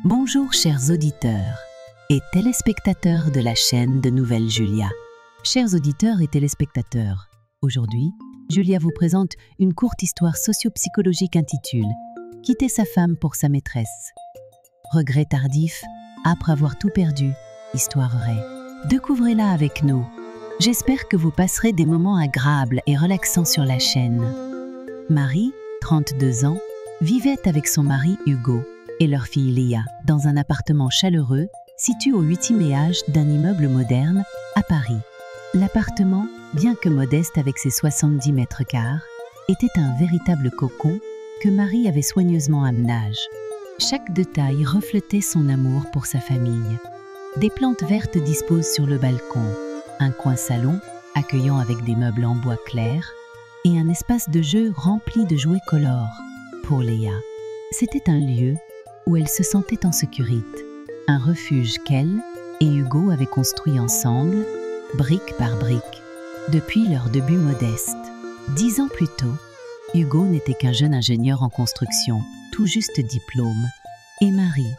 Bonjour chers auditeurs et téléspectateurs de la chaîne de Nouvelle Julia. Chers auditeurs et téléspectateurs, aujourd'hui, Julia vous présente une courte histoire socio-psychologique intitulée « Quitter sa femme pour sa maîtresse ». Regret tardif, après avoir tout perdu, histoire vraie. Découvrez-la avec nous. J'espère que vous passerez des moments agréables et relaxants sur la chaîne. Marie, 32 ans, vivait avec son mari Hugo et leur fille Léa dans un appartement chaleureux situé au 8e étage d'un immeuble moderne à Paris. L'appartement, bien que modeste avec ses 70 mètres carrés, était un véritable cocon que Marie avait soigneusement aménagé. Chaque détail reflétait son amour pour sa famille. Des plantes vertes disposent sur le balcon, un coin salon accueillant avec des meubles en bois clair et un espace de jeu rempli de jouets colores. Pour Léa, c'était un lieu où elle se sentait en sécurité, un refuge qu'elle et Hugo avaient construit ensemble, brique par brique, depuis leur début modeste. 10 ans plus tôt, Hugo n'était qu'un jeune ingénieur en construction, tout juste diplôme, et Marie,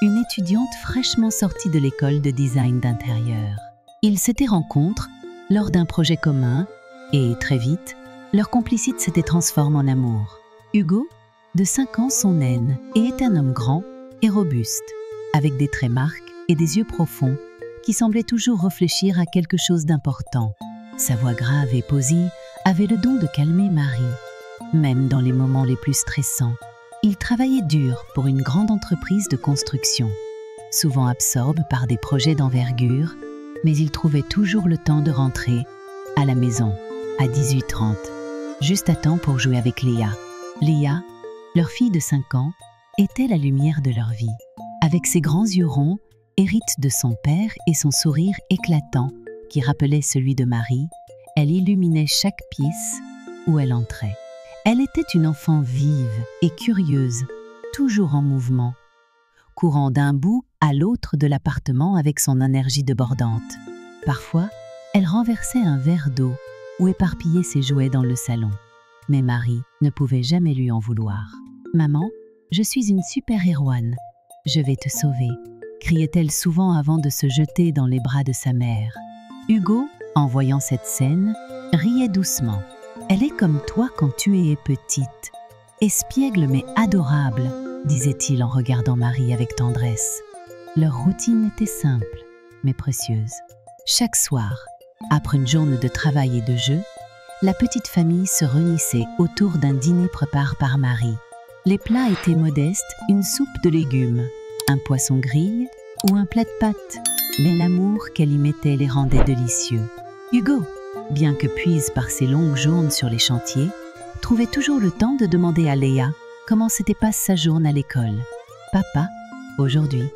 une étudiante fraîchement sortie de l'école de design d'intérieur. Ils s'étaient rencontrés lors d'un projet commun et, très vite, leur complicité s'était transformée en amour. Hugo, de 5 ans son aîne, et est un homme grand et robuste, avec des traits marqués et des yeux profonds qui semblaient toujours réfléchir à quelque chose d'important. Sa voix grave et posée avait le don de calmer Marie, même dans les moments les plus stressants. Il travaillait dur pour une grande entreprise de construction, souvent absorbé par des projets d'envergure, mais il trouvait toujours le temps de rentrer à la maison à 18h30, juste à temps pour jouer avec Léa. Léa, leur fille de 5 ans, était la lumière de leur vie. Avec ses grands yeux ronds, hérite de son père et son sourire éclatant qui rappelait celui de Marie, elle illuminait chaque pièce où elle entrait. Elle était une enfant vive et curieuse, toujours en mouvement, courant d'un bout à l'autre de l'appartement avec son énergie débordante. Parfois, elle renversait un verre d'eau ou éparpillait ses jouets dans le salon. Mais Marie ne pouvait jamais lui en vouloir. « Maman, je suis une super-héroïne. Je vais te sauver », criait-elle souvent avant de se jeter dans les bras de sa mère. Hugo, en voyant cette scène, riait doucement. « Elle est comme toi quand tu es petite. Espiègle mais adorable », disait-il en regardant Marie avec tendresse. Leur routine était simple, mais précieuse. Chaque soir, après une journée de travail et de jeu, la petite famille se réunissait autour d'un dîner préparé par Marie. Les plats étaient modestes, une soupe de légumes, un poisson grillé ou un plat de pâtes, mais l'amour qu'elle y mettait les rendait délicieux. Hugo, bien que puise par ses longues journées sur les chantiers, trouvait toujours le temps de demander à Léa comment s'était passée sa journée à l'école. « Papa, aujourd'hui,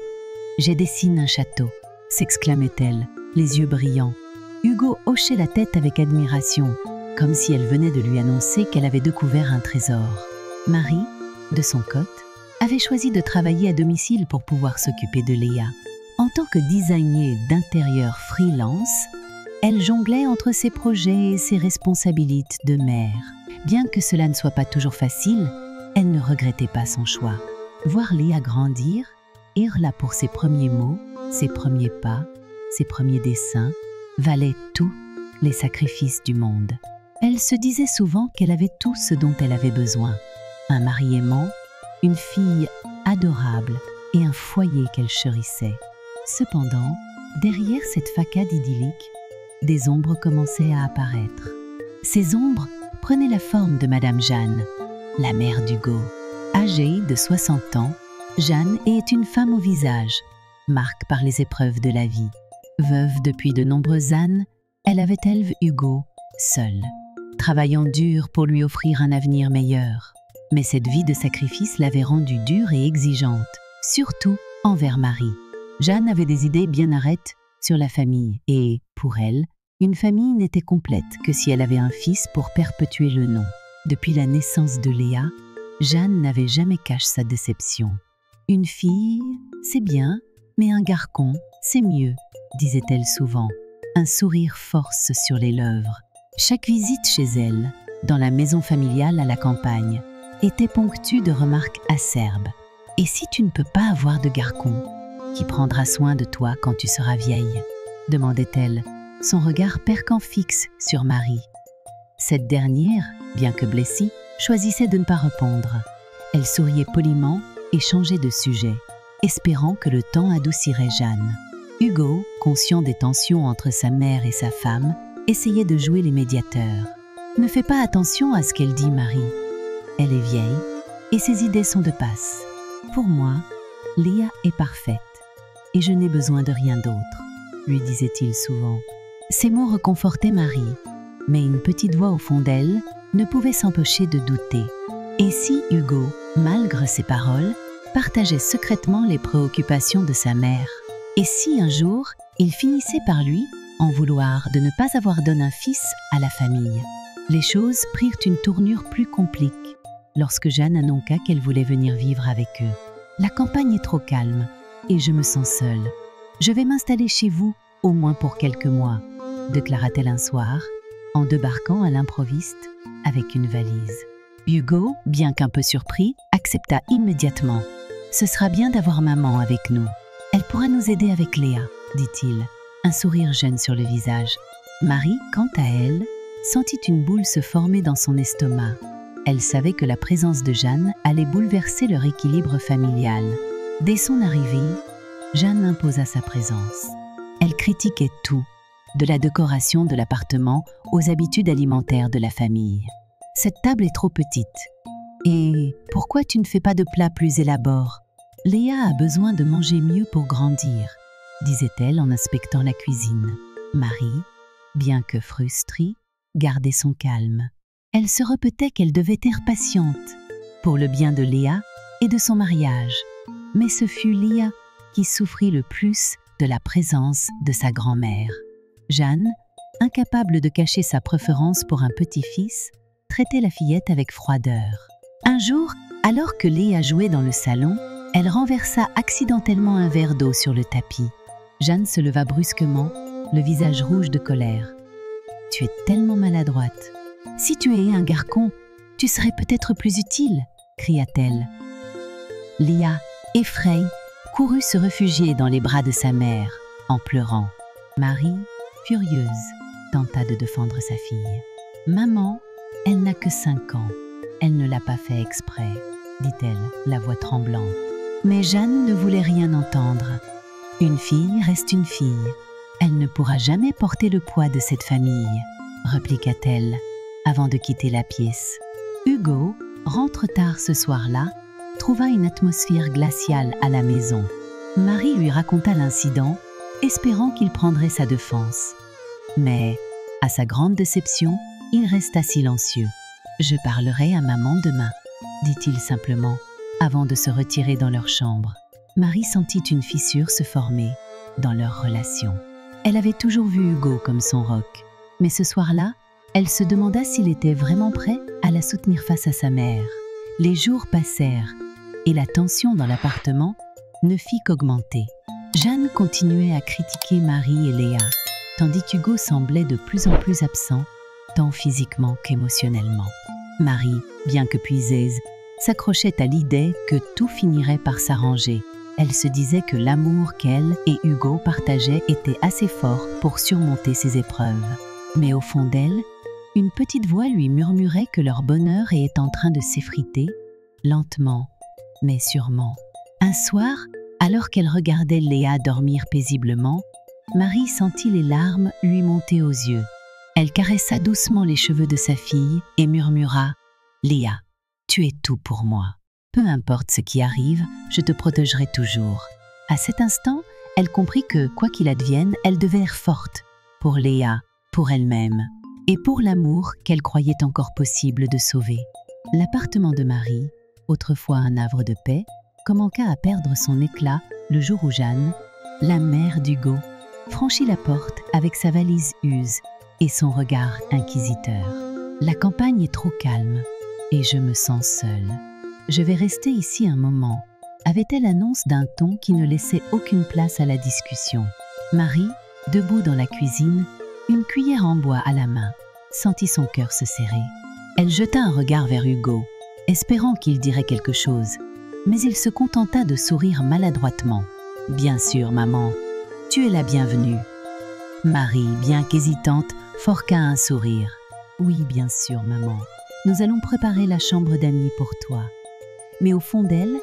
j'ai dessiné un château », s'exclamait-elle, les yeux brillants. Hugo hochait la tête avec admiration, comme si elle venait de lui annoncer qu'elle avait découvert un trésor. Marie, de son côté, avait choisi de travailler à domicile pour pouvoir s'occuper de Léa. En tant que designer d'intérieur freelance, elle jonglait entre ses projets et ses responsabilités de mère. Bien que cela ne soit pas toujours facile, elle ne regrettait pas son choix. Voir Léa grandir, être là pour ses premiers mots, ses premiers pas, ses premiers dessins, valait tous les sacrifices du monde. Elle se disait souvent qu'elle avait tout ce dont elle avait besoin. Un mari aimant, une fille adorable et un foyer qu'elle chérissait. Cependant, derrière cette façade idyllique, des ombres commençaient à apparaître. Ces ombres prenaient la forme de Madame Jeanne, la mère d'Hugo. Âgée de 60 ans, Jeanne est une femme au visage, marquée par les épreuves de la vie. Veuve depuis de nombreuses années, elle avait élevé Hugo seule, travaillant dur pour lui offrir un avenir meilleur. Mais cette vie de sacrifice l'avait rendue dure et exigeante, surtout envers Marie. Jeanne avait des idées bien arrêtes sur la famille et, pour elle, une famille n'était complète que si elle avait un fils pour perpétuer le nom. Depuis la naissance de Léa, Jeanne n'avait jamais caché sa déception. « Une fille, c'est bien, mais un garçon, c'est mieux », disait-elle souvent, un sourire force sur les lèvres. Chaque visite chez elle, dans la maison familiale à la campagne, était ponctuée de remarques acerbes Et si tu ne peux pas avoir de garçon, qui prendra soin de toi quand tu seras vieille? Demandait-elle, son regard perçant fixe sur Marie. Cette dernière, bien que blessée, choisissait de ne pas répondre. Elle souriait poliment et changeait de sujet, espérant que le temps adoucirait Jeanne. Hugo, conscient des tensions entre sa mère et sa femme, essayait de jouer les médiateurs. « Ne fais pas attention à ce qu'elle dit, Marie. Elle est vieille et ses idées sont de passe. Pour moi, Léa est parfaite et je n'ai besoin de rien d'autre, » lui disait-il souvent. Ces mots réconfortaient Marie, mais une petite voix au fond d'elle ne pouvait s'empêcher de douter. Et si Hugo, malgré ses paroles, partageait secrètement les préoccupations de sa mère? Et si un jour, il finissait par lui en vouloir de ne pas avoir donné un fils à la famille? Les choses prirent une tournure plus compliquée lorsque Jeanne annonça qu'elle voulait venir vivre avec eux. « La campagne est trop calme et je me sens seule. Je vais m'installer chez vous, au moins pour quelques mois, » déclara-t-elle un soir, en débarquant à l'improviste avec une valise. Hugo, bien qu'un peu surpris, accepta immédiatement. « Ce sera bien d'avoir maman avec nous. Elle pourra nous aider avec Léa, » dit-il, un sourire jeune sur le visage. Marie, quant à elle, sentit une boule se former dans son estomac. Elle savait que la présence de Jeanne allait bouleverser leur équilibre familial. Dès son arrivée, Jeanne imposa sa présence. Elle critiquait tout, de la décoration de l'appartement aux habitudes alimentaires de la famille. « Cette table est trop petite. Et pourquoi tu ne fais pas de plats plus élaborés? Léa a besoin de manger mieux pour grandir, » disait-elle en inspectant la cuisine. Marie, bien que frustrée, gardait son calme. Elle se répétait qu'elle devait être patiente pour le bien de Léa et de son mariage. Mais ce fut Léa qui souffrit le plus de la présence de sa grand-mère. Jeanne, incapable de cacher sa préférence pour un petit-fils, traitait la fillette avec froideur. Un jour, alors que Léa jouait dans le salon, elle renversa accidentellement un verre d'eau sur le tapis. Jeanne se leva brusquement, le visage rouge de colère. « Tu es tellement maladroite. Si tu es un garçon, tu serais peut-être plus utile, » cria-t-elle. Léa, effrayée, courut se réfugier dans les bras de sa mère, en pleurant. Marie, furieuse, tenta de défendre sa fille. « Maman, elle n'a que 5 ans. Elle ne l'a pas fait exprès, » dit-elle, la voix tremblante. Mais Jeanne ne voulait rien entendre. « Une fille reste une fille. Elle ne pourra jamais porter le poids de cette famille, » répliqua-t-elle, avant de quitter la pièce. Hugo, rentre tard ce soir-là, trouva une atmosphère glaciale à la maison. Marie lui raconta l'incident, espérant qu'il prendrait sa défense. Mais, à sa grande déception, il resta silencieux. « Je parlerai à maman demain, » dit-il simplement, avant de se retirer dans leur chambre. Marie sentit une fissure se former dans leur relation. Elle avait toujours vu Hugo comme son roc, mais ce soir-là, elle se demanda s'il était vraiment prêt à la soutenir face à sa mère. Les jours passèrent et la tension dans l'appartement ne fit qu'augmenter. Jeanne continuait à critiquer Marie et Léa, tandis qu'Hugo semblait de plus en plus absent, tant physiquement qu'émotionnellement. Marie, bien que puiseuse, s'accrochait à l'idée que tout finirait par s'arranger. Elle se disait que l'amour qu'elle et Hugo partageaient était assez fort pour surmonter ces épreuves. Mais au fond d'elle, une petite voix lui murmurait que leur bonheur est en train de s'effriter, lentement, mais sûrement. Un soir, alors qu'elle regardait Léa dormir paisiblement, Marie sentit les larmes lui monter aux yeux. Elle caressa doucement les cheveux de sa fille et murmura « Léa, tu es tout pour moi. Peu importe ce qui arrive, je te protégerai toujours. » À cet instant, elle comprit que, quoi qu'il advienne, elle devait être forte, pour Léa, pour elle-même, et pour l'amour qu'elle croyait encore possible de sauver. L'appartement de Marie, autrefois un havre de paix, commença à perdre son éclat le jour où Jeanne, la mère d'Hugo, franchit la porte avec sa valise use et son regard inquisiteur. « La campagne est trop calme et je me sens seule. Je vais rester ici un moment, » avait-elle annonce d'un ton qui ne laissait aucune place à la discussion. Marie, debout dans la cuisine, une cuillère en bois à la main, sentit son cœur se serrer. Elle jeta un regard vers Hugo, espérant qu'il dirait quelque chose, mais il se contenta de sourire maladroitement. « Bien sûr, maman, tu es la bienvenue. » Marie, bien qu'hésitante, forqua un sourire. « Oui, bien sûr, maman, nous allons préparer la chambre d'amis pour toi. » Mais au fond d'elle,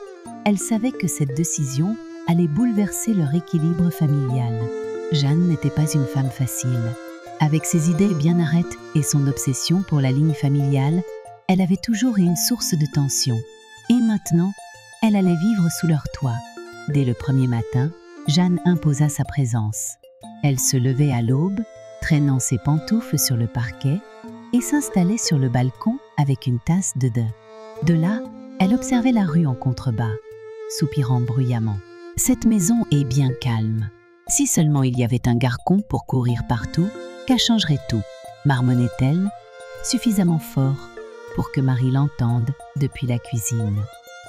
elle savait que cette décision allait bouleverser leur équilibre familial. Jeanne n'était pas une femme facile. Avec ses idées bien arrêtes et son obsession pour la ligne familiale, elle avait toujours une source de tension. Et maintenant, elle allait vivre sous leur toit. Dès le premier matin, Jeanne imposa sa présence. Elle se levait à l'aube, traînant ses pantoufles sur le parquet, et s'installait sur le balcon avec une tasse de thé. De là, elle observait la rue en contrebas, soupirant bruyamment. « Cette maison est bien calme. Si seulement il y avait un garçon pour courir partout, qu'elle changerait tout, » marmonnait-elle, suffisamment fort pour que Marie l'entende depuis la cuisine.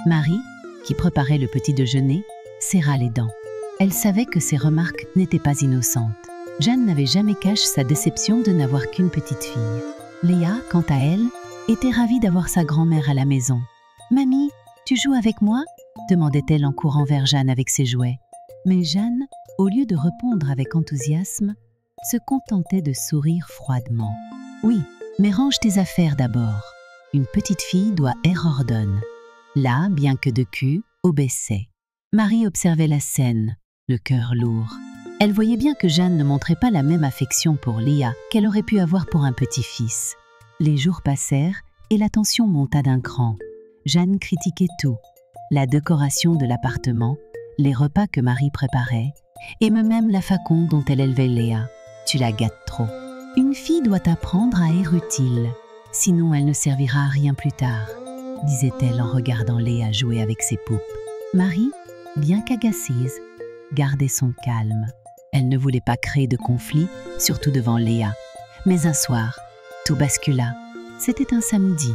Marie, qui préparait le petit déjeuner, serra les dents. Elle savait que ses remarques n'étaient pas innocentes. Jeanne n'avait jamais caché sa déception de n'avoir qu'une petite fille. Léa, quant à elle, était ravie d'avoir sa grand-mère à la maison. « Mamie, tu joues avec moi ?» demandait-elle en courant vers Jeanne avec ses jouets. Mais Jeanne, au lieu de répondre avec enthousiasme, se contentait de sourire froidement. « Oui, mais range tes affaires d'abord. Une petite fille doit ordonne. » Là, bien que de cul, obéissait. Marie observait la scène, le cœur lourd. Elle voyait bien que Jeanne ne montrait pas la même affection pour Léa qu'elle aurait pu avoir pour un petit-fils. Les jours passèrent et la tension monta d'un cran. Jeanne critiquait tout, la décoration de l'appartement, les repas que Marie préparait, et même la façon dont elle élevait Léa. « Tu la gâtes trop. Une fille doit apprendre à être utile, sinon elle ne servira à rien plus tard, » disait-elle en regardant Léa jouer avec ses poupes. Marie, bien qu'agacée, gardait son calme. Elle ne voulait pas créer de conflit, surtout devant Léa. Mais un soir, tout bascula. C'était un samedi,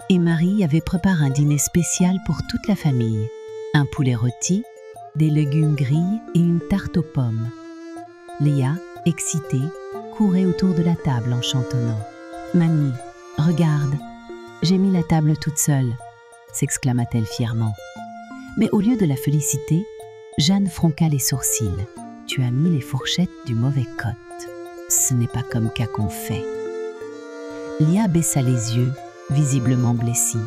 et Marie avait préparé un dîner spécial pour toute la famille. Un poulet rôti, des légumes grillés et une tarte aux pommes. Léa, excitée, courait autour de la table en chantonnant. « Mamie, regarde, j'ai mis la table toute seule !» s'exclama-t-elle fièrement. Mais au lieu de la féliciter, Jeanne fronqua les sourcils. « Tu as mis les fourchettes du mauvais côté. Ce n'est pas comme ça qu'on fait. » Léa baissa les yeux, visiblement blessée.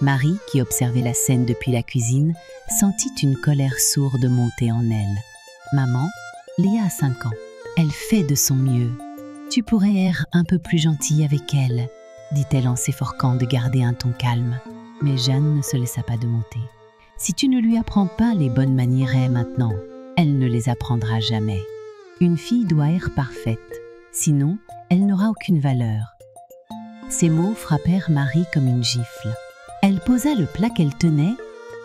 Marie, qui observait la scène depuis la cuisine, sentit une colère sourde monter en elle. « Maman, Léa a 5 ans. Elle fait de son mieux. Tu pourrais être un peu plus gentille avec elle, » dit-elle en s'efforçant de garder un ton calme. Mais Jeanne ne se laissa pas de monter. « Si tu ne lui apprends pas les bonnes manières maintenant, elle ne les apprendra jamais. Une fille doit être parfaite, sinon elle n'aura aucune valeur. » Ces mots frappèrent Marie comme une gifle. Elle posa le plat qu'elle tenait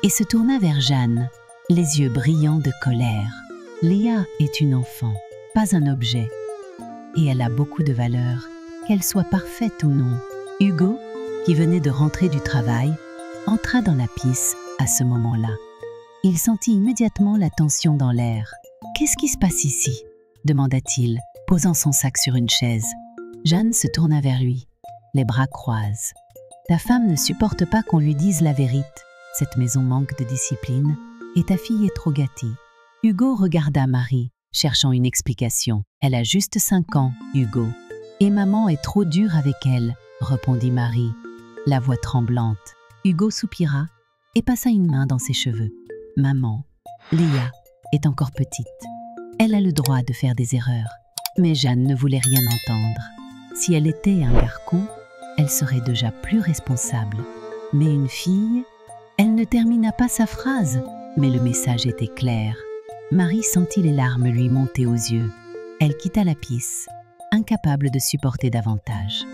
et se tourna vers Jeanne, les yeux brillants de colère. « Léa est une enfant, pas un objet, et elle a beaucoup de valeur, qu'elle soit parfaite ou non. » Hugo, qui venait de rentrer du travail, entra dans la pièce à ce moment-là. Il sentit immédiatement la tension dans l'air. « Qu'est-ce qui se passe ici ?» demanda-t-il, posant son sac sur une chaise. Jeanne se tourna vers lui, les bras croisés. « Ta femme ne supporte pas qu'on lui dise la vérité. Cette maison manque de discipline et ta fille est trop gâtée. » Hugo regarda Marie, cherchant une explication. « Elle a juste 5 ans, Hugo. Et maman est trop dure avec elle, » répondit Marie, la voix tremblante. Hugo soupira et passa une main dans ses cheveux. « Maman, Léa est encore petite. Elle a le droit de faire des erreurs. » Mais Jeanne ne voulait rien entendre. Si elle était un garçon, elle serait déjà plus responsable. Mais une fille, elle ne termina pas sa phrase, mais le message était clair. Marie sentit les larmes lui monter aux yeux. Elle quitta la pièce, incapable de supporter davantage.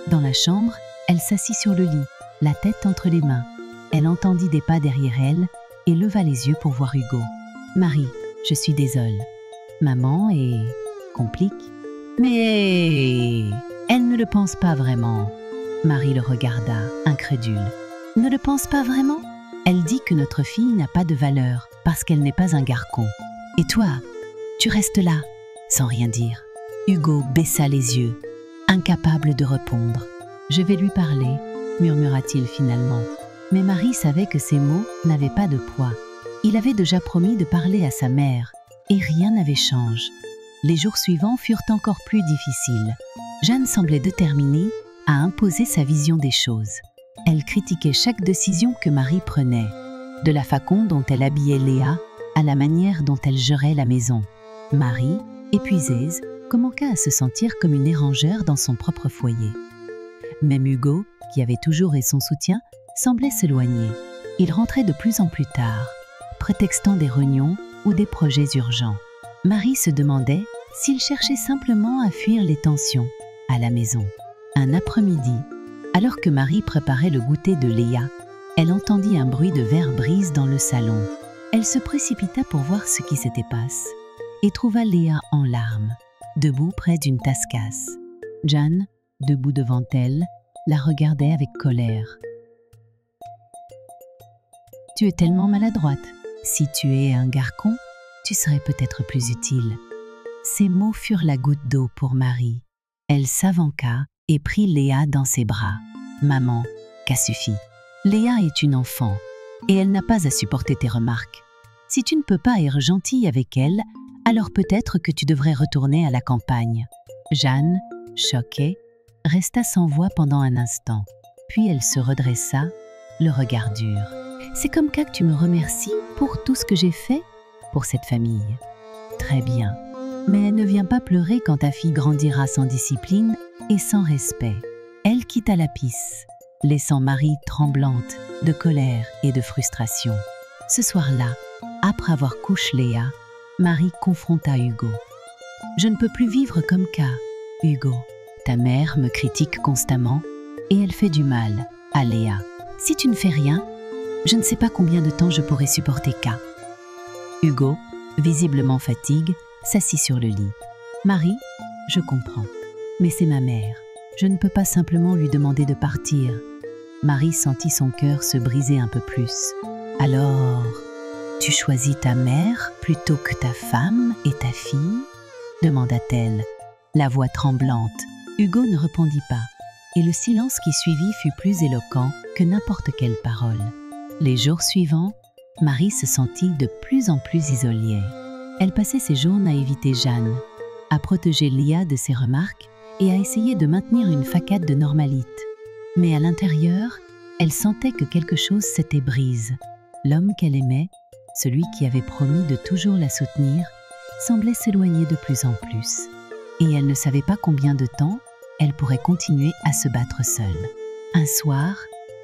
Dans la chambre, elle s'assit sur le lit, la tête entre les mains. Elle entendit des pas derrière elle et leva les yeux pour voir Hugo. « Marie, je suis désolée. Maman est... complique. » « Mais... elle ne le pense pas vraiment. » Marie le regarda, incrédule. « Ne le pense pas vraiment ? Elle dit que notre fille n'a pas de valeur parce qu'elle n'est pas un garçon. Et toi, tu restes là, sans rien dire. » Hugo baissa les yeux, incapable de répondre. « Je vais lui parler, » murmura-t-il finalement. Mais Marie savait que ces mots n'avaient pas de poids. Il avait déjà promis de parler à sa mère, et rien n'avait changé. Les jours suivants furent encore plus difficiles. Jeanne semblait déterminée à imposer sa vision des choses. Elle critiquait chaque décision que Marie prenait, de la façon dont elle habillait Léa à la manière dont elle gérait la maison. Marie, épuisée, commença à se sentir comme une érangère dans son propre foyer. Même Hugo, qui avait toujours eu son soutien, semblait s'éloigner. Il rentrait de plus en plus tard, prétextant des réunions ou des projets urgents. Marie se demandait s'il cherchait simplement à fuir les tensions à la maison. Un après-midi, alors que Marie préparait le goûter de Léa, elle entendit un bruit de verre brise dans le salon. Elle se précipita pour voir ce qui s'était passé et trouva Léa en larmes, debout près d'une tasse casse. Jeanne, debout devant elle, la regardait avec colère. « Tu es tellement maladroite. Si tu es un garçon, tu serais peut-être plus utile. » Ces mots furent la goutte d'eau pour Marie. Elle s'avanqua et prit Léa dans ses bras. « Maman, qu'a suffi. Léa est une enfant et elle n'a pas à supporter tes remarques. Si tu ne peux pas être gentille avec elle, alors peut-être que tu devrais retourner à la campagne. » Jeanne, choquée, resta sans voix pendant un instant. Puis elle se redressa, le regard dur. « C'est comme ça que tu me remercies pour tout ce que j'ai fait pour cette famille. » « Très bien. Mais ne viens pas pleurer quand ta fille grandira sans discipline et sans respect. » Elle quitta la pisse, laissant Marie tremblante de colère et de frustration. Ce soir-là, après avoir couché Léa, Marie confronta Hugo. « Je ne peux plus vivre comme ça, Hugo. Ta mère me critique constamment et elle fait du mal à Léa. Si tu ne fais rien, je ne sais pas combien de temps je pourrai supporter ça. » Hugo, visiblement fatigué, s'assit sur le lit. « Marie, je comprends, mais c'est ma mère. Je ne peux pas simplement lui demander de partir. » Marie sentit son cœur se briser un peu plus. « Alors, tu choisis ta mère plutôt que ta femme et ta fille ?» demanda-t-elle, la voix tremblante. Hugo ne répondit pas, et le silence qui suivit fut plus éloquent que n'importe quelle parole. Les jours suivants, Marie se sentit de plus en plus isolée. Elle passait ses journées à éviter Jeanne, à protéger Léa de ses remarques et à essayer de maintenir une facade de normalité. Mais à l'intérieur, elle sentait que quelque chose s'était brisé. L'homme qu'elle aimait, celui qui avait promis de toujours la soutenir, semblait s'éloigner de plus en plus. Et elle ne savait pas combien de temps elle pourrait continuer à se battre seule. Un soir,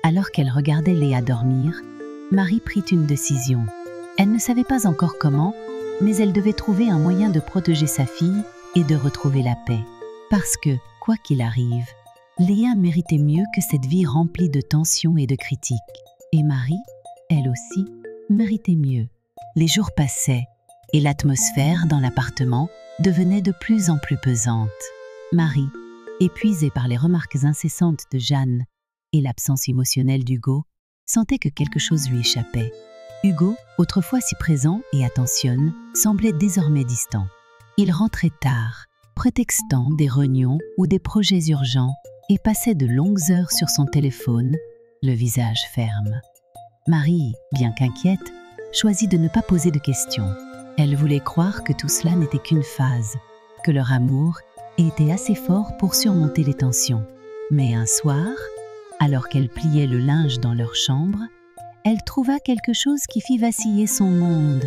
alors qu'elle regardait Léa dormir, Marie prit une décision. Elle ne savait pas encore comment, mais elle devait trouver un moyen de protéger sa fille et de retrouver la paix. Parce que, quoi qu'il arrive, Léa méritait mieux que cette vie remplie de tensions et de critiques. Et Marie, elle aussi, méritait mieux. Les jours passaient, et l'atmosphère dans l'appartement devenait de plus en plus pesante. Marie, épuisée par les remarques incessantes de Jeanne et l'absence émotionnelle d'Hugo, sentait que quelque chose lui échappait. Hugo, autrefois si présent et attentionné, semblait désormais distant. Il rentrait tard, prétextant des réunions ou des projets urgents, et passait de longues heures sur son téléphone, le visage ferme. Marie, bien qu'inquiète, choisit de ne pas poser de questions. Elle voulait croire que tout cela n'était qu'une phase, que leur amour était assez fort pour surmonter les tensions. Mais un soir, alors qu'elle pliait le linge dans leur chambre, elle trouva quelque chose qui fit vaciller son monde.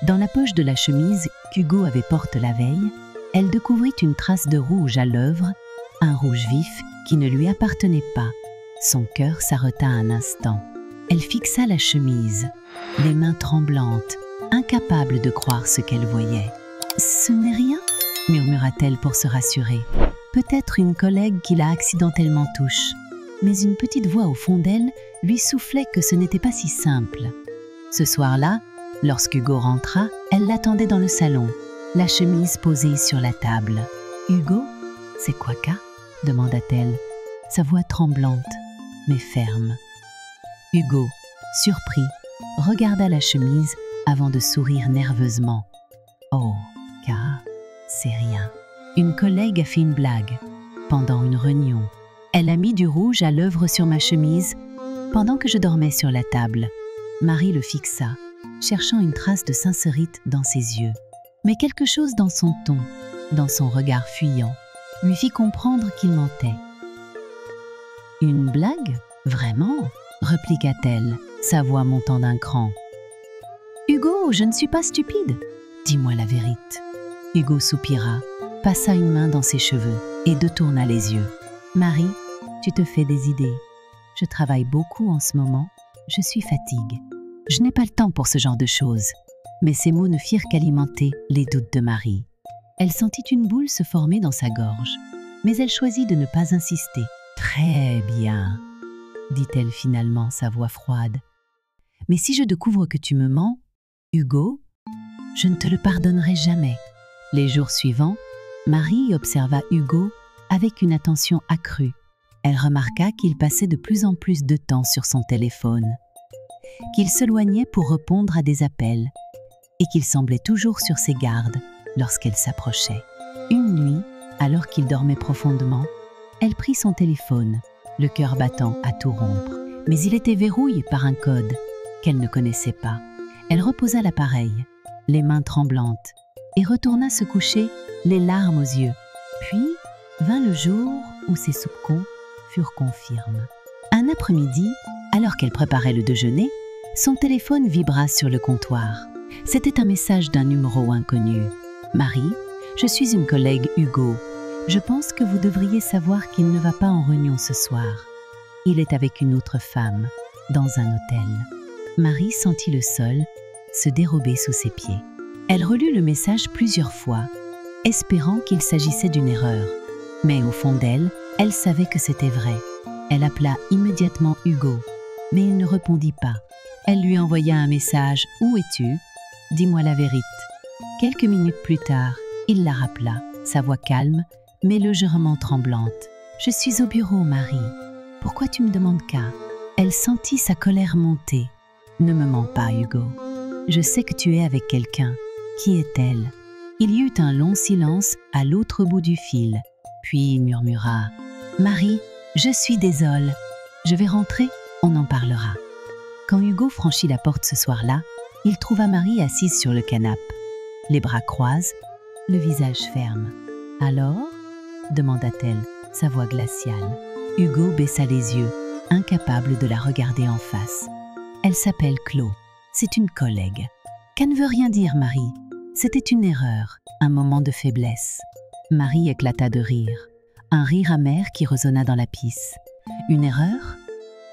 Dans la poche de la chemise qu'Hugo avait portée la veille, elle découvrit une trace de rouge à l'œuvre, un rouge vif qui ne lui appartenait pas. Son cœur s'arrêta un instant. Elle fixa la chemise, les mains tremblantes, incapable de croire ce qu'elle voyait. « Ce n'est rien » murmura-t-elle pour se rassurer. « Peut-être une collègue qui l'a accidentellement touché. » Mais une petite voix au fond d'elle lui soufflait que ce n'était pas si simple. Ce soir-là, lorsqu'Hugo rentra, elle l'attendait dans le salon, la chemise posée sur la table. « Hugo, c'est quoi ça ?» demanda-t-elle, sa voix tremblante, mais ferme. Hugo, surpris, regarda la chemise avant de sourire nerveusement. « Oh, c'est rien. Une collègue a fait une blague. Pendant une réunion, elle a mis du rouge à l'œuvre sur ma chemise Pendant que je dormais sur la table, Marie le fixa, cherchant une trace de sincérité dans ses yeux. Mais quelque chose dans son ton, dans son regard fuyant, lui fit comprendre qu'il mentait. « Une blague ? Vraiment ?» répliqua-t-elle, sa voix montant d'un cran. « Hugo, je ne suis pas stupide. Dis-moi la vérité. » Hugo soupira, passa une main dans ses cheveux et détourna les yeux. « Marie, tu te fais des idées. Je travaille beaucoup en ce moment, je suis fatiguée. Je n'ai pas le temps pour ce genre de choses. » Mais ces mots ne firent qu'alimenter les doutes de Marie. Elle sentit une boule se former dans sa gorge, mais elle choisit de ne pas insister. « Très bien, » dit-elle finalement, sa voix froide. « Mais si je découvre que tu me mens, Hugo, je ne te le pardonnerai jamais. » Les jours suivants, Marie observa Hugo avec une attention accrue. Elle remarqua qu'il passait de plus en plus de temps sur son téléphone, qu'il s'éloignait pour répondre à des appels et qu'il semblait toujours sur ses gardes lorsqu'elle s'approchait. Une nuit, alors qu'il dormait profondément, elle prit son téléphone, le cœur battant à tout rompre. Mais il était verrouillé par un code qu'elle ne connaissait pas. Elle reposa l'appareil, les mains tremblantes, et retourna se coucher, les larmes aux yeux. Puis vint le jour où ses soupçons furent confirmés. Un après-midi, alors qu'elle préparait le déjeuner, son téléphone vibra sur le comptoir. C'était un message d'un numéro inconnu. « Marie, je suis une collègue Hugo. Je pense que vous devriez savoir qu'il ne va pas en réunion ce soir. Il est avec une autre femme, dans un hôtel. » Marie sentit le sol se dérober sous ses pieds. Elle relut le message plusieurs fois, espérant qu'il s'agissait d'une erreur. Mais au fond d'elle, elle savait que c'était vrai. Elle appela immédiatement Hugo, mais il ne répondit pas. Elle lui envoya un message « Où es-tu ? Dis-moi la vérité. » Quelques minutes plus tard, il la rappela, sa voix calme, mais légèrement tremblante. « Je suis au bureau, Marie. Pourquoi tu me demandes qu'à ?» Elle sentit sa colère monter. « Ne me mens pas, Hugo. Je sais que tu es avec quelqu'un. Qui est-elle » Il y eut un long silence à l'autre bout du fil. Puis il murmura « Marie, je suis désolée. Je vais rentrer, on en parlera. » Quand Hugo franchit la porte ce soir-là, il trouva Marie assise sur le canapé, les bras croisés, le visage ferme. « Alors ?» demanda-t-elle, sa voix glaciale. Hugo baissa les yeux, incapable de la regarder en face. « Elle s'appelle Chloé. C'est une collègue. »« Qu'elle ne veut rien dire, Marie. C'était une erreur, un moment de faiblesse. » Marie éclata de rire, un rire amer qui résonna dans la pièce. « Une erreur ?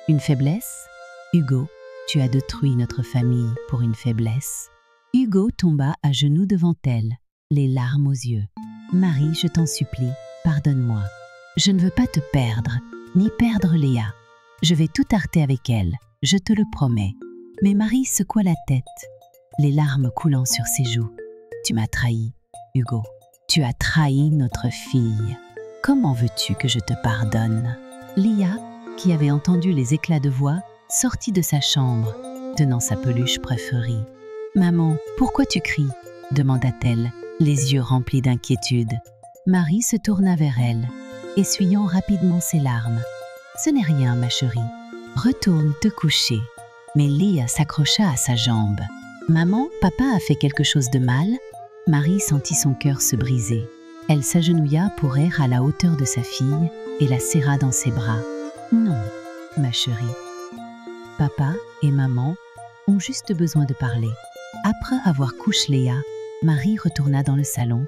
Une faiblesse ? Hugo, tu as détruit notre famille pour une faiblesse. » Hugo tomba à genoux devant elle, les larmes aux yeux. « Marie, je t'en supplie, pardonne-moi. Je ne veux pas te perdre, ni perdre Léa. Je vais tout arrêter avec elle, je te le promets. » Mais Marie secoua la tête, les larmes coulant sur ses joues. « Tu m'as trahi, Hugo. Tu as trahi notre fille. Comment veux-tu que je te pardonne ?» Léa, qui avait entendu les éclats de voix, sortit de sa chambre, tenant sa peluche préférée. « Maman, pourquoi tu cries ?» demanda-t-elle, les yeux remplis d'inquiétude. Marie se tourna vers elle, essuyant rapidement ses larmes. « Ce n'est rien, ma chérie. Retourne te coucher. » Mais Léa s'accrocha à sa jambe. « Maman, papa a fait quelque chose de mal ?» Marie sentit son cœur se briser. Elle s'agenouilla pour errer à la hauteur de sa fille et la serra dans ses bras. « Non, ma chérie. Papa et maman ont juste besoin de parler. » Après avoir couché Léa, Marie retourna dans le salon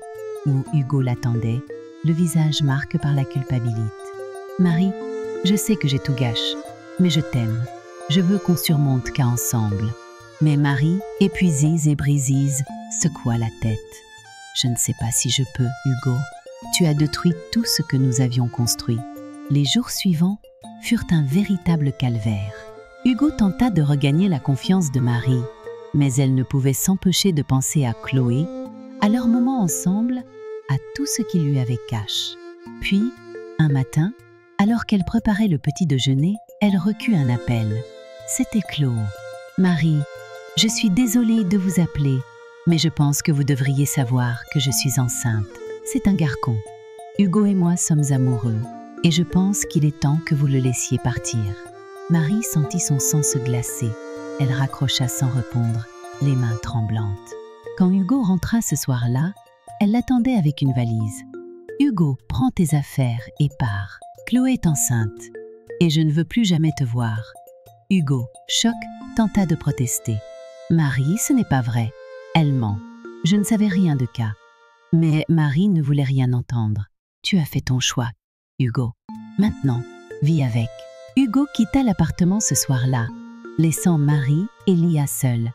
où Hugo l'attendait, le visage marqué par la culpabilité. « Marie, je sais que j'ai tout gâché, mais je t'aime. Je veux qu'on surmonte qu'à ensemble. » Mais Marie, épuisée et brisée, secoua la tête. « Je ne sais pas si je peux, Hugo. Tu as détruit tout ce que nous avions construit. » Les jours suivants furent un véritable calvaire. Hugo tenta de regagner la confiance de Marie, mais elle ne pouvait s'empêcher de penser à Chloé, à leur moment ensemble, à tout ce qu'il lui avait caché. Puis, un matin, alors qu'elle préparait le petit déjeuner, elle reçut un appel. C'était Chloé. « Marie, je suis désolée de vous appeler, mais je pense que vous devriez savoir que je suis enceinte. C'est un garçon. Hugo et moi sommes amoureux, et je pense qu'il est temps que vous le laissiez partir. » Marie sentit son sang se glacer. Elle raccrocha sans répondre, les mains tremblantes. Quand Hugo rentra ce soir-là, elle l'attendait avec une valise. « Hugo, prends tes affaires et pars. Chloé est enceinte. Et je ne veux plus jamais te voir. » Hugo, choc, tenta de protester. « Marie, ce n'est pas vrai. Elle ment. Je ne savais rien de cas. » Mais Marie ne voulait rien entendre. « Tu as fait ton choix, Hugo. Maintenant, vis avec. » Hugo quitta l'appartement ce soir-là, laissant Marie et Léa seules.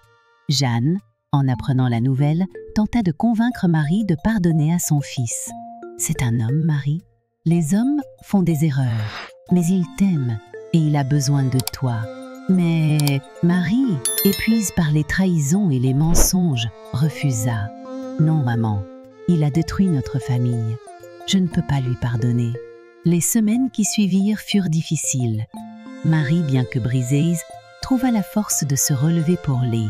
Jeanne, en apprenant la nouvelle, tenta de convaincre Marie de pardonner à son fils. « C'est un homme, Marie. Les hommes font des erreurs, mais il t'aime et il a besoin de toi. » Mais Marie, épuisée par les trahisons et les mensonges, refusa. « Non, maman, il a détruit notre famille. Je ne peux pas lui pardonner. » Les semaines qui suivirent furent difficiles. Marie, bien que brisée, trouva la force de se relever pour Lé.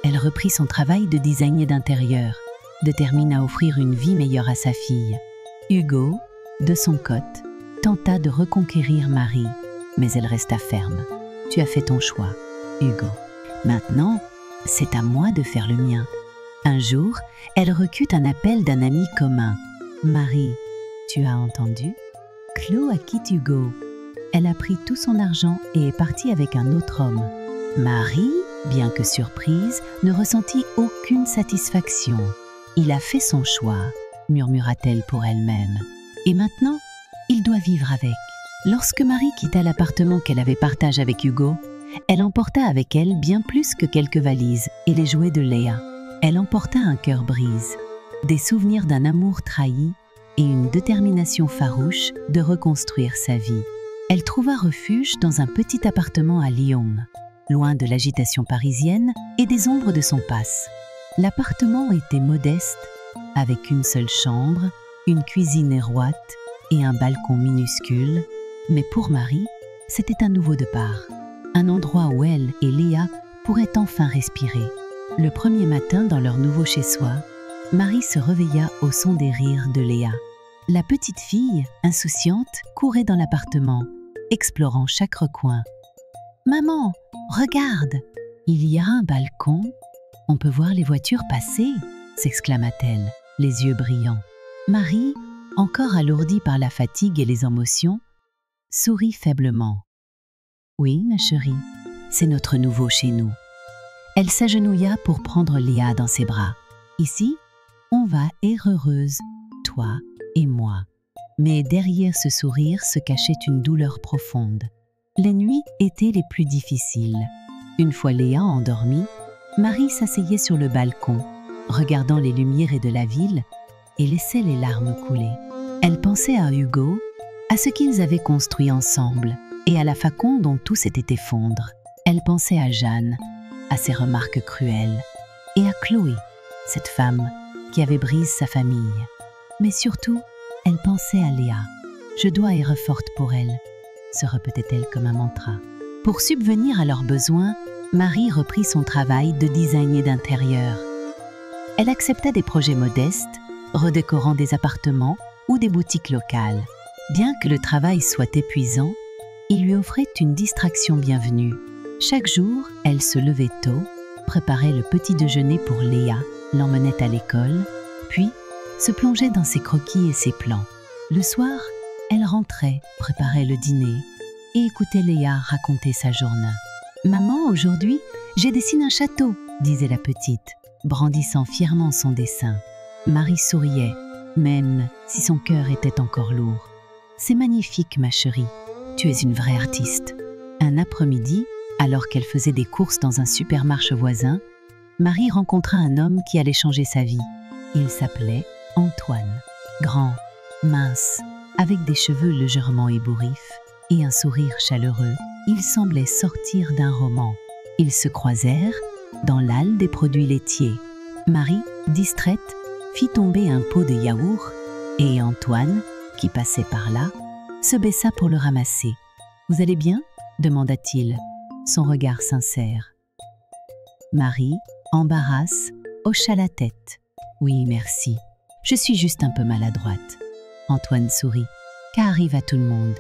Elle reprit son travail de designer d'intérieur, déterminée à offrir une vie meilleure à sa fille. Hugo, de son côté, tenta de reconquérir Marie, mais elle resta ferme. « Tu as fait ton choix, Hugo. Maintenant, c'est à moi de faire le mien. » Un jour, elle reçut un appel d'un ami commun. « Marie, tu as entendu ? Chloé a quitté Hugo. Elle a pris tout son argent et est partie avec un autre homme. » Marie, bien que surprise, ne ressentit aucune satisfaction. « Il a fait son choix, » murmura-t-elle pour elle-même. « Et maintenant, il doit vivre avec. » Lorsque Marie quitta l'appartement qu'elle avait partagé avec Hugo, elle emporta avec elle bien plus que quelques valises et les jouets de Léa. Elle emporta un cœur brise, des souvenirs d'un amour trahi et une détermination farouche de reconstruire sa vie. Elle trouva refuge dans un petit appartement à Lyon, loin de l'agitation parisienne et des ombres de son passe. L'appartement était modeste, avec une seule chambre, une cuisine étroite et un balcon minuscule, mais pour Marie, c'était un nouveau départ, un endroit où elle et Léa pourraient enfin respirer. Le premier matin dans leur nouveau chez-soi, Marie se réveilla au son des rires de Léa. La petite fille, insouciante, courait dans l'appartement, explorant chaque recoin. « Maman, regarde, il y a un balcon. On peut voir les voitures passer !» s'exclama-t-elle, les yeux brillants. Marie, encore alourdie par la fatigue et les émotions, sourit faiblement. « Oui, ma chérie, c'est notre nouveau chez nous. » Elle s'agenouilla pour prendre Léa dans ses bras. « Ici, on va être heureuse, toi et moi. » Mais derrière ce sourire se cachait une douleur profonde. Les nuits étaient les plus difficiles. Une fois Léa endormie, Marie s'asseyait sur le balcon, regardant les lumières de la ville et laissait les larmes couler. Elle pensait à Hugo, à ce qu'ils avaient construit ensemble et à la façon dont tout s'était effondré. Elle pensait à Jeanne, à ses remarques cruelles, et à Chloé, cette femme qui avait brisé sa famille. Mais surtout, elle pensait à Léa. « Je dois être forte pour elle », se répétait-elle comme un mantra. Pour subvenir à leurs besoins, Marie reprit son travail de designer d'intérieur. Elle accepta des projets modestes, redécorant des appartements ou des boutiques locales. Bien que le travail soit épuisant, il lui offrait une distraction bienvenue. Chaque jour, elle se levait tôt, préparait le petit déjeuner pour Léa, l'emmenait à l'école, puis se plongeait dans ses croquis et ses plans. Le soir, elle rentrait, préparait le dîner et écoutait Léa raconter sa journée. « Maman, aujourd'hui, j'ai dessiné un château », disait la petite, brandissant fièrement son dessin. Marie souriait, même si son cœur était encore lourd. « C'est magnifique, ma chérie, tu es une vraie artiste. » Un après-midi, alors qu'elle faisait des courses dans un supermarché voisin, Marie rencontra un homme qui allait changer sa vie. Il s'appelait Antoine. Grand, mince, avec des cheveux légèrement ébouriffes et un sourire chaleureux, il semblait sortir d'un roman. Ils se croisèrent dans l'halle des produits laitiers. Marie, distraite, fit tomber un pot de yaourt et Antoine, qui passait par là, se baissa pour le ramasser. « Vous allez bien ?» demanda-t-il, son regard sincère. Marie, embarrasse, hocha la tête. « Oui, merci. Je suis juste un peu maladroite. » Antoine sourit. « Qu'arrive à tout le monde ?»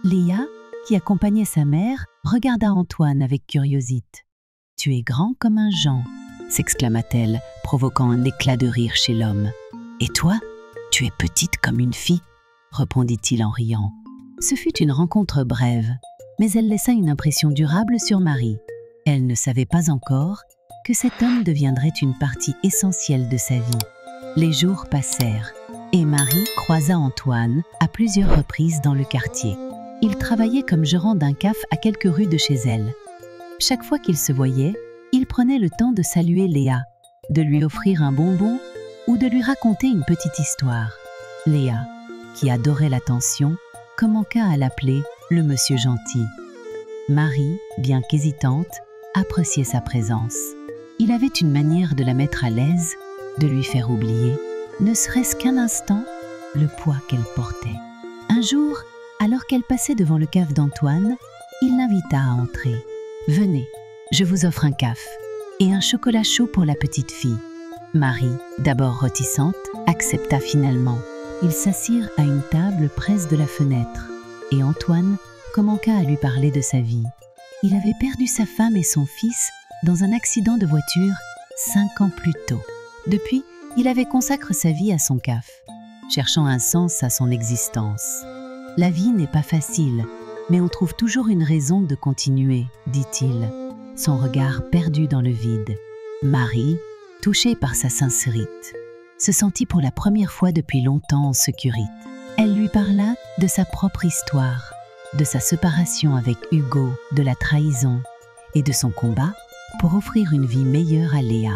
Léa, qui accompagnait sa mère, regarda Antoine avec curiosité. « Tu es grand comme un Jean », s'exclama-t-elle, provoquant un éclat de rire chez l'homme. « Et toi, tu es petite comme une fille », répondit-il en riant. Ce fut une rencontre brève, mais elle laissa une impression durable sur Marie. Elle ne savait pas encore que cet homme deviendrait une partie essentielle de sa vie. Les jours passèrent et Marie croisa Antoine à plusieurs reprises dans le quartier. Il travaillait comme gérant d'un caf à quelques rues de chez elle. Chaque fois qu'ils se voyaient, il prenait le temps de saluer Léa, de lui offrir un bonbon ou de lui raconter une petite histoire. Léa, qui adorait l'attention, commença à l'appeler le monsieur gentil. Marie, bien qu'hésitante, appréciait sa présence. Il avait une manière de la mettre à l'aise, de lui faire oublier, ne serait-ce qu'un instant, le poids qu'elle portait. Un jour, alors qu'elle passait devant le caf d'Antoine, il l'invita à entrer. « Venez, je vous offre un caf et un chocolat chaud pour la petite fille. » Marie, d'abord réticente, accepta finalement. Ils s'assirent à une table près de la fenêtre et Antoine commença à lui parler de sa vie. Il avait perdu sa femme et son fils dans un accident de voiture 5 ans plus tôt. Depuis, il avait consacré sa vie à son caf, cherchant un sens à son existence. « La vie n'est pas facile, mais on trouve toujours une raison de continuer, dit-il, son regard perdu dans le vide. » Marie, touchée par sa sincérité, se sentit pour la première fois depuis longtemps en sécurité. Elle lui parla de sa propre histoire, de sa séparation avec Hugo, de la trahison et de son combat pour offrir une vie meilleure à Léa.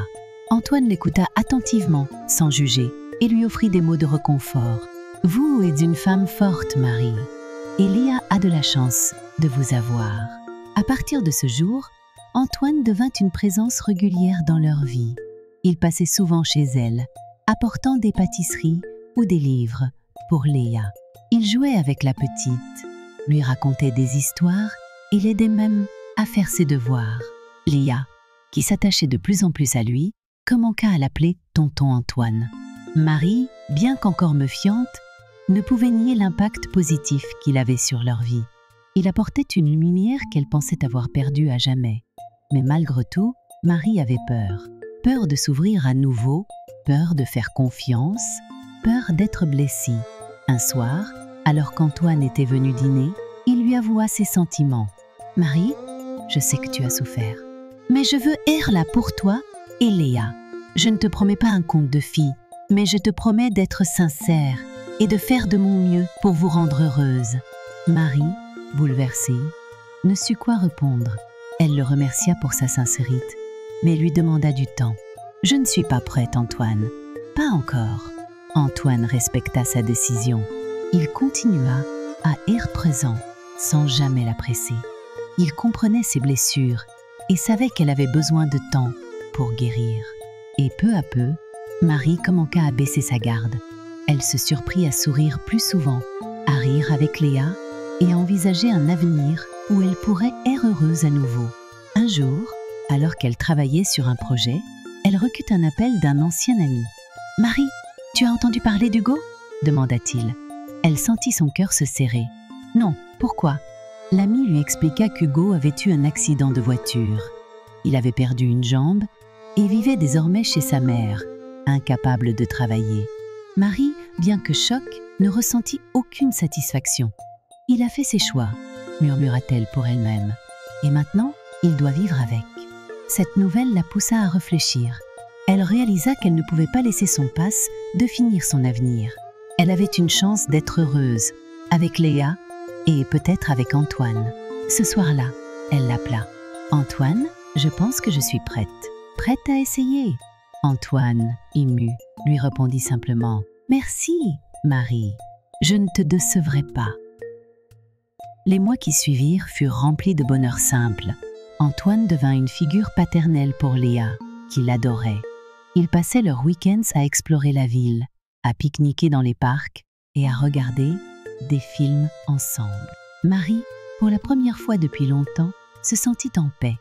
Antoine l'écouta attentivement, sans juger, et lui offrit des mots de réconfort. « Vous êtes une femme forte, Marie, et Léa a de la chance de vous avoir. » À partir de ce jour, Antoine devint une présence régulière dans leur vie. Il passait souvent chez elle, apportant des pâtisseries ou des livres pour Léa. Il jouait avec la petite, lui racontait des histoires et l'aidait même à faire ses devoirs. Léa, qui s'attachait de plus en plus à lui, commença à l'appeler tonton Antoine. Marie, bien qu'encore méfiante, ne pouvait nier l'impact positif qu'il avait sur leur vie. Il apportait une lumière qu'elle pensait avoir perdue à jamais. Mais malgré tout, Marie avait peur. Peur de s'ouvrir à nouveau, peur de faire confiance, peur d'être blessée. Un soir, alors qu'Antoine était venu dîner, il lui avoua ses sentiments. « Marie, je sais que tu as souffert, mais je veux être là pour toi et Léa. Je ne te promets pas un conte de fille, mais je te promets d'être sincère et de faire de mon mieux pour vous rendre heureuse. » Marie, bouleversée, ne sut quoi répondre. Elle le remercia pour sa sincérité, mais lui demanda du temps. « Je ne suis pas prête, Antoine. »« Pas encore. » Antoine respecta sa décision. Il continua à être présent, sans jamais la presser. Il comprenait ses blessures et savait qu'elle avait besoin de temps pour guérir. Et peu à peu, Marie commença à baisser sa garde. Elle se surprit à sourire plus souvent, à rire avec Léa et à envisager un avenir où elle pourrait être heureuse à nouveau. Un jour, alors qu'elle travaillait sur un projet, elle reçut un appel d'un ancien ami. « Marie, tu as entendu parler d'Hugo ?» demanda-t-il. Elle sentit son cœur se serrer. « Non, pourquoi ?» L'ami lui expliqua qu'Hugo avait eu un accident de voiture. Il avait perdu une jambe et vivait désormais chez sa mère, incapable de travailler. Marie, bien que choquée, ne ressentit aucune satisfaction. « Il a fait ses choix », murmura-t-elle pour elle-même. « Et maintenant, il doit vivre avec. » Cette nouvelle la poussa à réfléchir. Elle réalisa qu'elle ne pouvait pas laisser son passe définir son avenir. Elle avait une chance d'être heureuse, avec Léa et peut-être avec Antoine. Ce soir-là, elle l'appela. « Antoine, je pense que je suis prête. Prête à essayer ?» Antoine, ému, lui répondit simplement « Merci, Marie, je ne te décevrai pas. » Les mois qui suivirent furent remplis de bonheur simple. Antoine devint une figure paternelle pour Léa, qui l'adorait. Ils passaient leurs week-ends à explorer la ville, à pique-niquer dans les parcs et à regarder des films ensemble. Marie, pour la première fois depuis longtemps, se sentit en paix.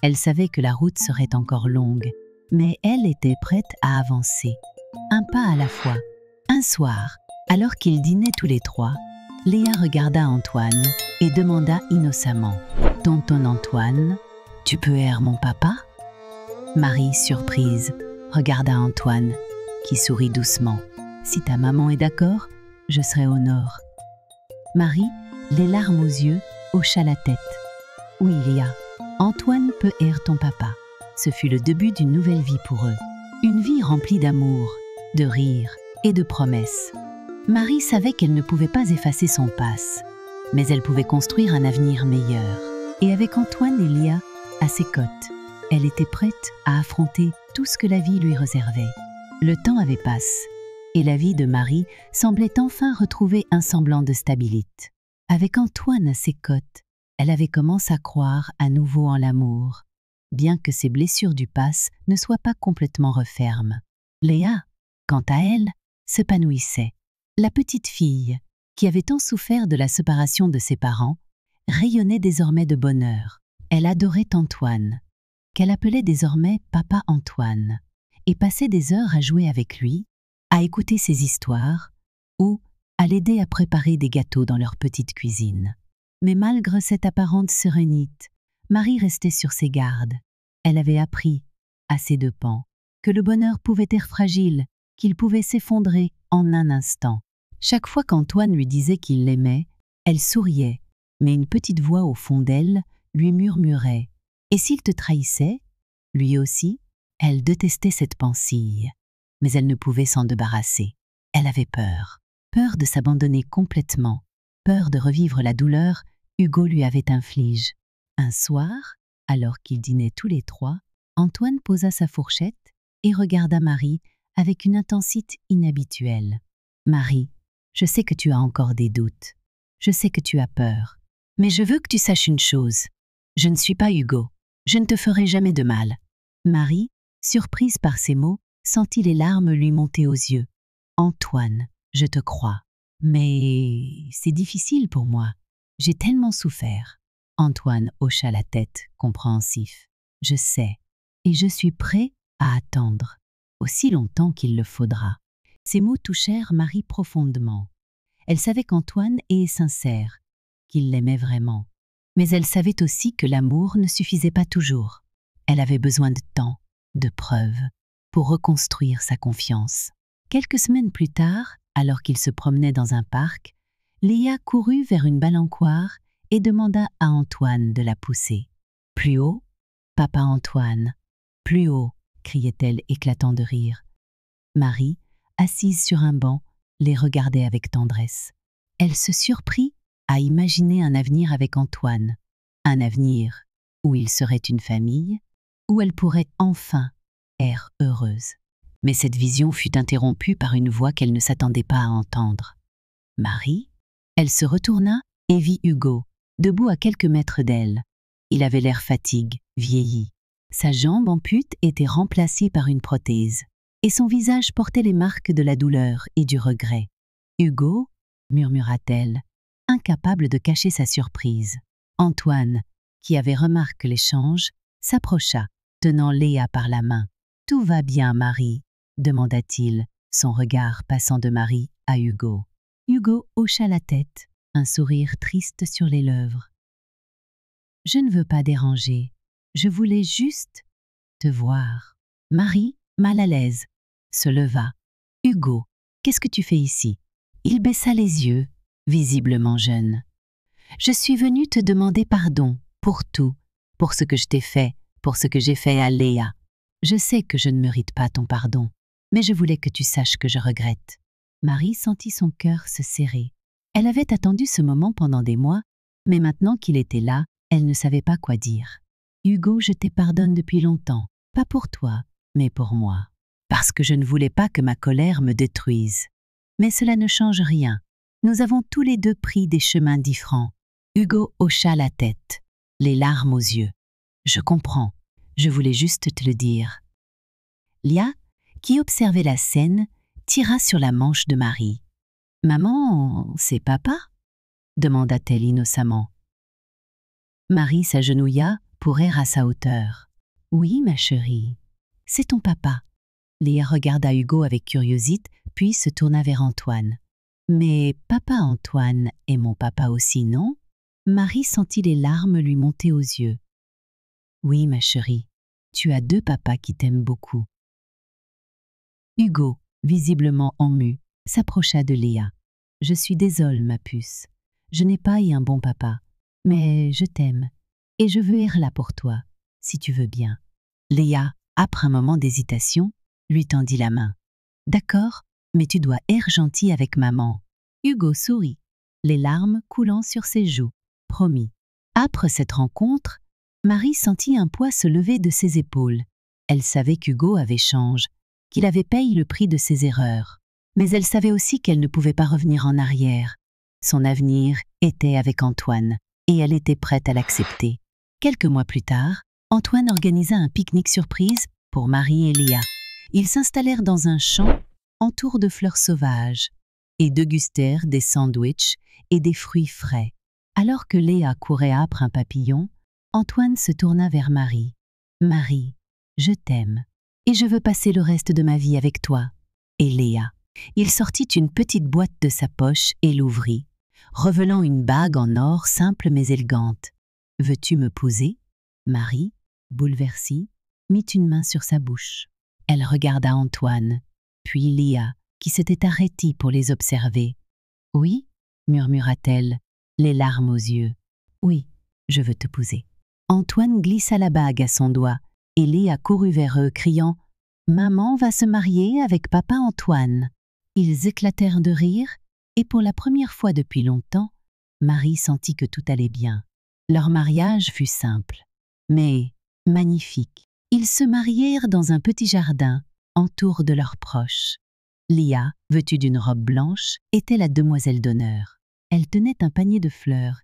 Elle savait que la route serait encore longue, mais elle était prête à avancer, un pas à la fois. Un soir, alors qu'ils dînaient tous les trois, Léa regarda Antoine et demanda innocemment Tonton Antoine, tu peux être mon papa ?» Marie, surprise, regarda Antoine, qui sourit doucement. « Si ta maman est d'accord, je serai au nord. » Marie, les larmes aux yeux, hocha la tête. « Oui, Léa, Antoine peut être ton papa. » Ce fut le début d'une nouvelle vie pour eux. Une vie remplie d'amour, de rire et de promesses. Marie savait qu'elle ne pouvait pas effacer son passé, mais elle pouvait construire un avenir meilleur. Et avec Antoine et Léa à ses côtés, elle était prête à affronter tout ce que la vie lui réservait. Le temps avait passé, et la vie de Marie semblait enfin retrouver un semblant de stabilité. Avec Antoine à ses côtés, elle avait commencé à croire à nouveau en l'amour, bien que ses blessures du passé ne soient pas complètement refermes. Léa, quant à elle, s'épanouissait. La petite fille, qui avait tant souffert de la séparation de ses parents, rayonnait désormais de bonheur. Elle adorait Antoine, qu'elle appelait désormais Papa Antoine, et passait des heures à jouer avec lui, à écouter ses histoires ou à l'aider à préparer des gâteaux dans leur petite cuisine. Mais malgré cette apparente sérénité, Marie restait sur ses gardes. Elle avait appris, à ses deux pans, que le bonheur pouvait être fragile, qu'il pouvait s'effondrer en un instant. Chaque fois qu'Antoine lui disait qu'il l'aimait, elle souriait, mais une petite voix au fond d'elle lui murmurait « Et s'il te trahissait ?» Lui aussi, elle détestait cette pensée, mais elle ne pouvait s'en débarrasser. Elle avait peur de s'abandonner complètement, peur de revivre la douleur Hugo lui avait infligée. Un soir, alors qu'ils dînaient tous les trois, Antoine posa sa fourchette et regarda Marie avec une intensité inhabituelle. « Marie, je sais que tu as encore des doutes. Je sais que tu as peur. Mais je veux que tu saches une chose. Je ne suis pas Hugo. Je ne te ferai jamais de mal. » Marie, surprise par ces mots, sentit les larmes lui monter aux yeux. « Antoine, je te crois. Mais c'est difficile pour moi. J'ai tellement souffert. » Antoine hocha la tête, compréhensif. « Je sais, et je suis prêt à attendre, aussi longtemps qu'il le faudra. » Ces mots touchèrent Marie profondément. Elle savait qu'Antoine est sincère, qu'il l'aimait vraiment. Mais elle savait aussi que l'amour ne suffisait pas toujours. Elle avait besoin de temps, de preuves, pour reconstruire sa confiance. Quelques semaines plus tard, alors qu'il se promenait dans un parc, Léa courut vers une balançoire et demanda à Antoine de la pousser. « Plus haut, papa Antoine, plus haut !» criait-elle éclatant de rire. Marie, assise sur un banc, les regardait avec tendresse. Elle se surprit à imaginer un avenir avec Antoine, un avenir où il serait une famille, où elle pourrait enfin être heureuse. Mais cette vision fut interrompue par une voix qu'elle ne s'attendait pas à entendre. « Marie ?» Elle se retourna et vit Hugo, debout à quelques mètres d'elle. Il avait l'air fatigué, vieilli. Sa jambe en pute était remplacée par une prothèse, et son visage portait les marques de la douleur et du regret. « Hugo ?» murmura-t-elle, incapable de cacher sa surprise. Antoine, qui avait remarqué l'échange, s'approcha, tenant Léa par la main. « Tout va bien, Marie ?» demanda-t-il, son regard passant de Marie à Hugo. Hugo hocha la tête, un sourire triste sur les lèvres. « Je ne veux pas déranger, je voulais juste te voir. » Marie, mal à l'aise, se leva. « Hugo, qu'est-ce que tu fais ici ?» Il baissa les yeux, visiblement jeune. « Je suis venue te demander pardon pour tout, pour ce que je t'ai fait, pour ce que j'ai fait à Léa. Je sais que je ne mérite pas ton pardon, mais je voulais que tu saches que je regrette. » Marie sentit son cœur se serrer. Elle avait attendu ce moment pendant des mois, mais maintenant qu'il était là, elle ne savait pas quoi dire. « Hugo, je te pardonne depuis longtemps, pas pour toi, mais pour moi, parce que je ne voulais pas que ma colère me détruise. Mais cela ne change rien. Nous avons tous les deux pris des chemins différents. » Hugo hocha la tête, les larmes aux yeux. « Je comprends, je voulais juste te le dire. » Léa, qui observait la scène, tira sur la manche de Marie. « Maman, c'est papa ?» demanda-t-elle innocemment. Marie s'agenouilla pour être à sa hauteur. « Oui, ma chérie, c'est ton papa. » Léa regarda Hugo avec curiosité, puis se tourna vers Antoine. « Mais papa Antoine est mon papa aussi, non ?» Marie sentit les larmes lui monter aux yeux. Oui, ma chérie, tu as 2 papas qui t'aiment beaucoup. Hugo, visiblement ému, s'approcha de Léa. Je suis désolée, ma puce. Je n'ai pas eu un bon papa, mais je t'aime et je veux être là pour toi, si tu veux bien. Léa, après un moment d'hésitation, lui tendit la main. D'accord, mais tu dois être gentil avec maman. Hugo sourit, les larmes coulant sur ses joues. Promis. Après cette rencontre, Marie sentit un poids se lever de ses épaules. Elle savait qu'Hugo avait changé, qu'il avait payé le prix de ses erreurs. Mais elle savait aussi qu'elle ne pouvait pas revenir en arrière. Son avenir était avec Antoine, et elle était prête à l'accepter. Quelques mois plus tard, Antoine organisa un pique-nique surprise pour Marie et Léa. Ils s'installèrent dans un champ entouré de fleurs sauvages et dégustèrent des sandwichs et des fruits frais. Alors que Léa courait après un papillon, Antoine se tourna vers Marie. « Marie, je t'aime et je veux passer le reste de ma vie avec toi. » Et Léa. Il sortit une petite boîte de sa poche et l'ouvrit, révélant une bague en or simple mais élégante. « Veux-tu me poser ?» Marie, bouleversée, mit une main sur sa bouche. Elle regarda Antoine, puis Léa, qui s'était arrêtée pour les observer. « Oui » murmura-t-elle, les larmes aux yeux. « Oui, je veux te poser. » Antoine glissa la bague à son doigt et Léa courut vers eux, criant « Maman va se marier avec papa Antoine !» Ils éclatèrent de rire et pour la première fois depuis longtemps, Marie sentit que tout allait bien. Leur mariage fut simple, mais magnifique. Ils se marièrent dans un petit jardin, entouré de leurs proches. Léa, vêtue d'une robe blanche, était la demoiselle d'honneur. Elle tenait un panier de fleurs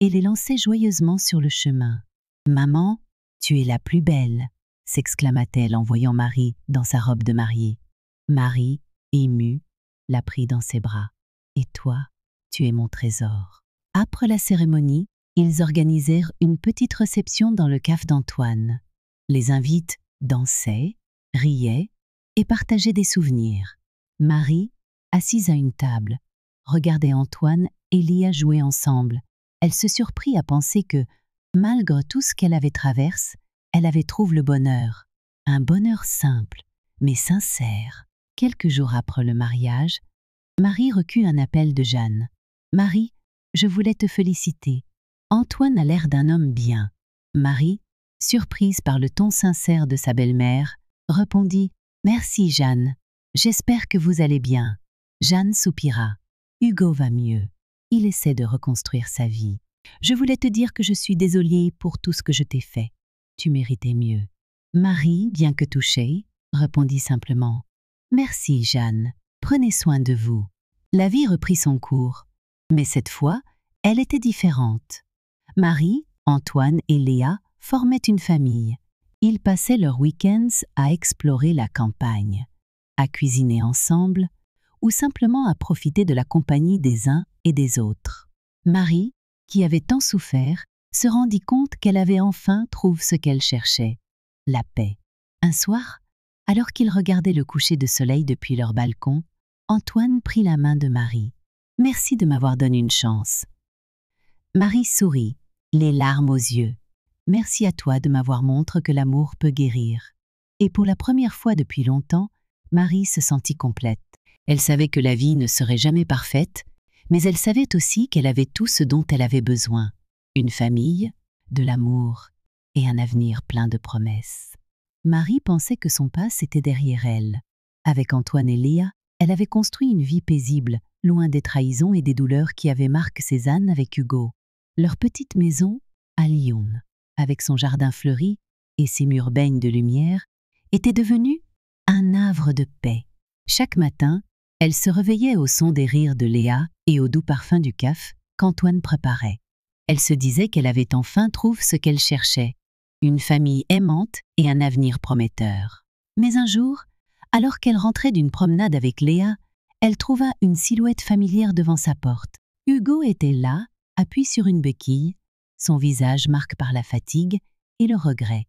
et les lançait joyeusement sur le chemin. « Maman, tu es la plus belle !» s'exclama-t-elle en voyant Marie dans sa robe de mariée. Marie, émue, la prit dans ses bras. « Et toi, tu es mon trésor. » Après la cérémonie, ils organisèrent une petite réception dans le café d'Antoine. Les invités dansaient, riaient et partageaient des souvenirs. Marie, assise à une table, regardait Antoine et Léa jouer ensemble. Elle se surprit à penser que, malgré tout ce qu'elle avait traversé, elle avait trouvé le bonheur. Un bonheur simple, mais sincère. Quelques jours après le mariage, Marie reçut un appel de Jeanne. « Marie, je voulais te féliciter. Antoine a l'air d'un homme bien. » Marie, surprise par le ton sincère de sa belle-mère, répondit « Merci, Jeanne. J'espère que vous allez bien. » Jeanne soupira. « Hugo va mieux. Il essaie de reconstruire sa vie. Je voulais te dire que je suis désolée pour tout ce que je t'ai fait. Tu méritais mieux. » Marie, bien que touchée, répondit simplement « Merci, Jeanne. Prenez soin de vous. » La vie reprit son cours. Mais cette fois, elle était différente. Marie, Antoine et Léa formaient une famille. Ils passaient leurs week-ends à explorer la campagne, à cuisiner ensemble ou simplement à profiter de la compagnie des uns et des autres. Marie, qui avait tant souffert, se rendit compte qu'elle avait enfin trouvé ce qu'elle cherchait, la paix. Un soir, alors qu'ils regardaient le coucher de soleil depuis leur balcon, Antoine prit la main de Marie. « Merci de m'avoir donné une chance. » Marie sourit, les larmes aux yeux. « Merci à toi de m'avoir montré que l'amour peut guérir. » Et pour la première fois depuis longtemps, Marie se sentit complète. Elle savait que la vie ne serait jamais parfaite, mais elle savait aussi qu'elle avait tout ce dont elle avait besoin. Une famille, de l'amour et un avenir plein de promesses. Marie pensait que son passé était derrière elle. Avec Antoine et Léa, elle avait construit une vie paisible, loin des trahisons et des douleurs qui avaient marqué ses ânes avec Hugo. Leur petite maison, à Lyon, avec son jardin fleuri et ses murs baignent de lumière, était devenue un havre de paix. Chaque matin, elle se réveillait au son des rires de Léa et au doux parfum du café qu'Antoine préparait. Elle se disait qu'elle avait enfin trouvé ce qu'elle cherchait, une famille aimante et un avenir prometteur. Mais un jour, alors qu'elle rentrait d'une promenade avec Léa, elle trouva une silhouette familière devant sa porte. Hugo était là, appuyé sur une béquille, son visage marqué par la fatigue et le regret.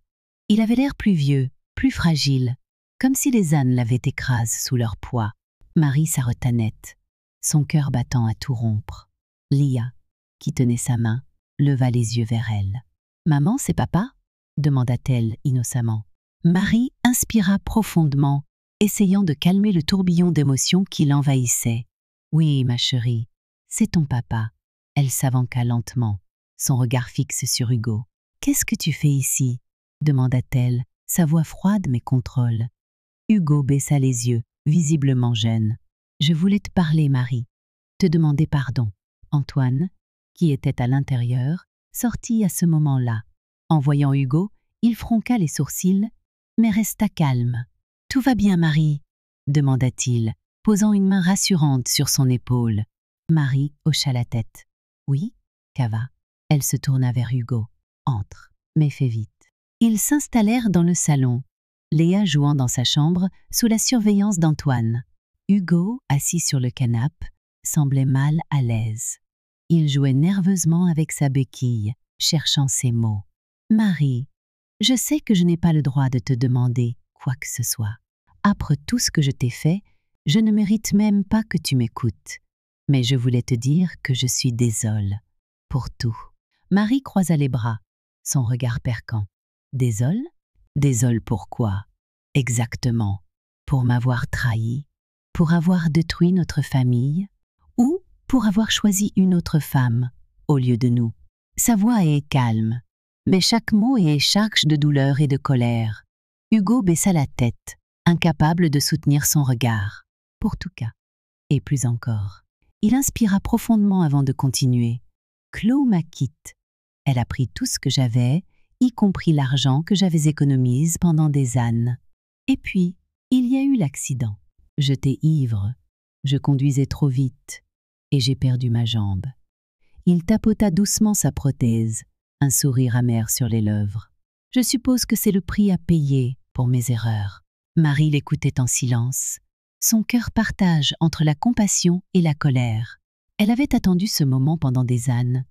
Il avait l'air plus vieux, plus fragile, comme si les ânes l'avaient écrasé sous leur poids. Marie s'arrêta net, son cœur battant à tout rompre. Léa, qui tenait sa main, leva les yeux vers elle. « Maman, c'est papa ?» demanda-t-elle innocemment. Marie inspira profondément, essayant de calmer le tourbillon d'émotions qui l'envahissait. « Oui, ma chérie, c'est ton papa. » Elle s'avança lentement, son regard fixe sur Hugo. « Qu'est-ce que tu fais ici ?» demanda-t-elle, sa voix froide mais contrôle. Hugo baissa les yeux, visiblement gêné. « Je voulais te parler, Marie. Te demander pardon. » Antoine, qui était à l'intérieur, sortit à ce moment-là. En voyant Hugo, il fronqua les sourcils, mais resta calme. « Tout va bien, Marie ?» demanda-t-il, posant une main rassurante sur son épaule. Marie hocha la tête. « Oui, Cava. » Elle se tourna vers Hugo. « Entre, mais fais vite. » Ils s'installèrent dans le salon, Léa jouant dans sa chambre sous la surveillance d'Antoine. Hugo, assis sur le canapé, semblait mal à l'aise. Il jouait nerveusement avec sa béquille, cherchant ses mots. « Marie, je sais que je n'ai pas le droit de te demander quoi que ce soit. Après tout ce que je t'ai fait, je ne mérite même pas que tu m'écoutes. Mais je voulais te dire que je suis désolée pour tout. » Marie croisa les bras, son regard perquant. « Désolée ? Désolée pourquoi ? Exactement. Pour m'avoir trahi, pour avoir détruit notre famille, ou pour avoir choisi une autre femme au lieu de nous. » Sa voix est calme, mais chaque mot est chargé de douleur et de colère. Hugo baissa la tête, incapable de soutenir son regard. Pour tout cas. Et plus encore. Il inspira profondément avant de continuer. « Chloé m'a quitte. Elle a pris tout ce que j'avais, y compris l'argent que j'avais économisé pendant des années. Et puis, il y a eu l'accident. J'étais ivre, je conduisais trop vite, et j'ai perdu ma jambe. » Il tapota doucement sa prothèse, un sourire amer sur les lèvres. « Je suppose que c'est le prix à payer pour mes erreurs. » Marie l'écoutait en silence, son cœur partage entre la compassion et la colère. Elle avait attendu ce moment pendant des années,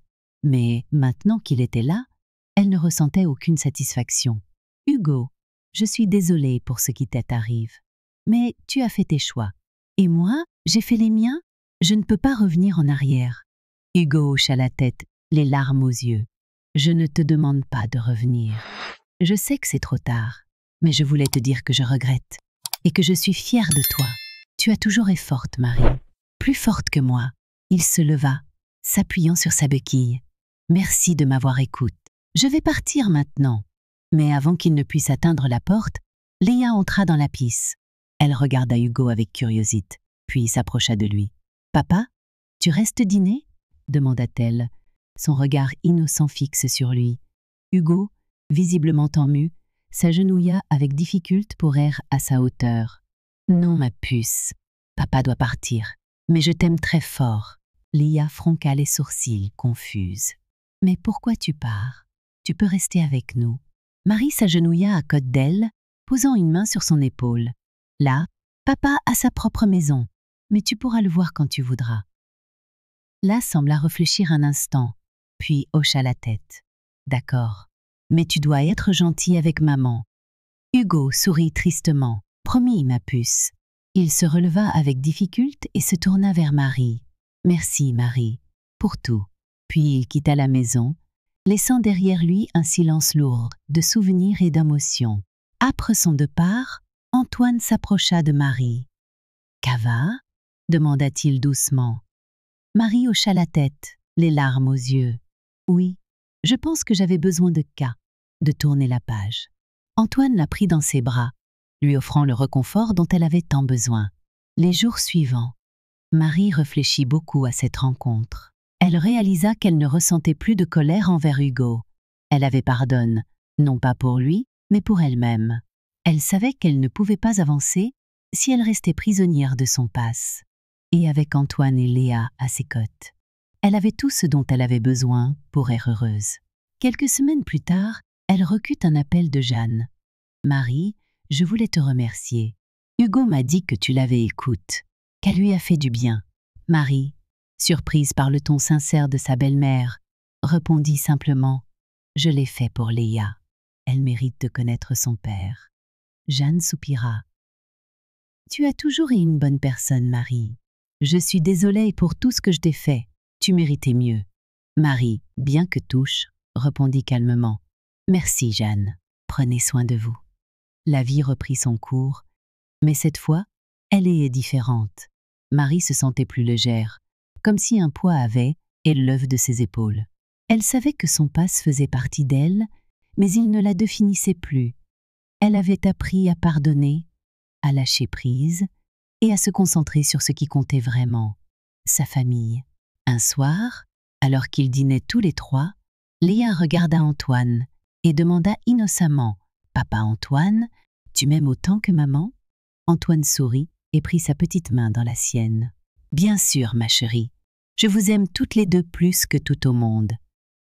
mais maintenant qu'il était là, elle ne ressentait aucune satisfaction. « Hugo, je suis désolée pour ce qui t'est arrivé, mais tu as fait tes choix. Et moi, j'ai fait les miens, je ne peux pas revenir en arrière. » Hugo hocha la tête, les larmes aux yeux. « Je ne te demande pas de revenir. Je sais que c'est trop tard, mais je voulais te dire que je regrette et que je suis fière de toi. Tu as toujours été forte, Marie, plus forte que moi. » Il se leva, s'appuyant sur sa béquille. « Merci de m'avoir écouté. Je vais partir maintenant. » Mais avant qu'il ne puisse atteindre la porte, Léa entra dans la pièce. Elle regarda Hugo avec curiosité, puis s'approcha de lui. « Papa, tu restes dîner ?» demanda-t-elle, son regard innocent fixe sur lui. Hugo, visiblement ému, s'agenouilla avec difficulté pour errer à sa hauteur. « Non, ma puce, papa doit partir, mais je t'aime très fort. » Léa fronqua les sourcils, confuse. « Mais pourquoi tu pars? Tu peux rester avec nous. » Marie s'agenouilla à côté d'elle, posant une main sur son épaule. « Là, papa a sa propre maison, mais tu pourras le voir quand tu voudras. » Là sembla réfléchir un instant, puis hocha la tête. « D'accord, mais tu dois être gentil avec maman. » Hugo sourit tristement. « Promis, ma puce. » Il se releva avec difficulté et se tourna vers Marie. « Merci, Marie, pour tout. » Puis il quitta la maison, laissant derrière lui un silence lourd de souvenirs et d'émotions. Après son départ, Antoine s'approcha de Marie. « Cava ?» demanda-t-il doucement. Marie hocha la tête, les larmes aux yeux. « Oui, je pense que j'avais besoin de tourner la page. » Antoine la prit dans ses bras, lui offrant le réconfort dont elle avait tant besoin. Les jours suivants, Marie réfléchit beaucoup à cette rencontre. Elle réalisa qu'elle ne ressentait plus de colère envers Hugo. Elle avait pardonné, non pas pour lui, mais pour elle-même. Elle savait qu'elle ne pouvait pas avancer si elle restait prisonnière de son passé. Et avec Antoine et Léa à ses côtés, elle avait tout ce dont elle avait besoin pour être heureuse. Quelques semaines plus tard, elle reçut un appel de Jeanne. « Marie, je voulais te remercier. Hugo m'a dit que tu l'avais écoute, qu'elle lui a fait du bien. » Marie, surprise par le ton sincère de sa belle-mère, répondit simplement « Je l'ai fait pour Léa. Elle mérite de connaître son père. » Jeanne soupira. « Tu as toujours été une bonne personne, Marie. Je suis désolée pour tout ce que je t'ai fait. Tu méritais mieux. » Marie, bien que touche, répondit calmement. Merci, Jeanne. Prenez soin de vous. La vie reprit son cours, mais cette fois, elle est différente. Marie se sentait plus légère, comme si un poids avait et l'œuvre de ses épaules. Elle savait que son passé faisait partie d'elle, mais il ne la définissait plus. Elle avait appris à pardonner, à lâcher prise et à se concentrer sur ce qui comptait vraiment, sa famille. Un soir, alors qu'ils dînaient tous les trois, Léa regarda Antoine et demanda innocemment « Papa Antoine, tu m'aimes autant que maman ?» Antoine sourit et prit sa petite main dans la sienne. « Bien sûr, ma chérie, je vous aime toutes les deux plus que tout au monde. »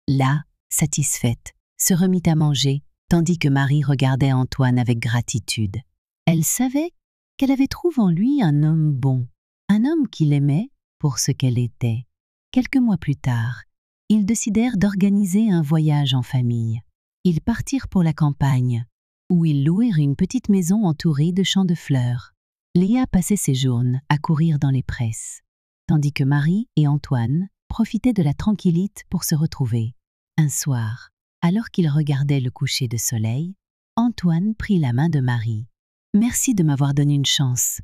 Là, satisfaite, se remit à manger, tandis que Marie regardait Antoine avec gratitude. Elle savait qu'elle avait trouvé en lui un homme bon, un homme qui l'aimait pour ce qu'elle était. Quelques mois plus tard, ils décidèrent d'organiser un voyage en famille. Ils partirent pour la campagne, où ils louèrent une petite maison entourée de champs de fleurs. Léa passait ses journées à courir dans les presses, tandis que Marie et Antoine profitaient de la tranquillité pour se retrouver. Un soir, alors qu'ils regardaient le coucher de soleil, Antoine prit la main de Marie. « Merci de m'avoir donné une chance. »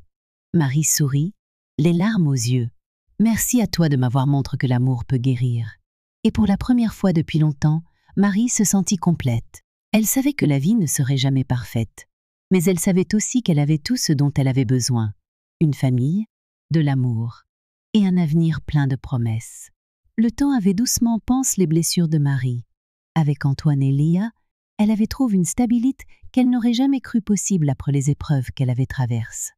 Marie sourit, les larmes aux yeux. « Merci à toi de m'avoir montré que l'amour peut guérir. » Et pour la première fois depuis longtemps, Marie se sentit complète. Elle savait que la vie ne serait jamais parfaite, mais elle savait aussi qu'elle avait tout ce dont elle avait besoin. Une famille, de l'amour et un avenir plein de promesses. Le temps avait doucement pansé les blessures de Marie. Avec Antoine et Léa, elle avait trouvé une stabilité qu'elle n'aurait jamais cru possible après les épreuves qu'elle avait traversées.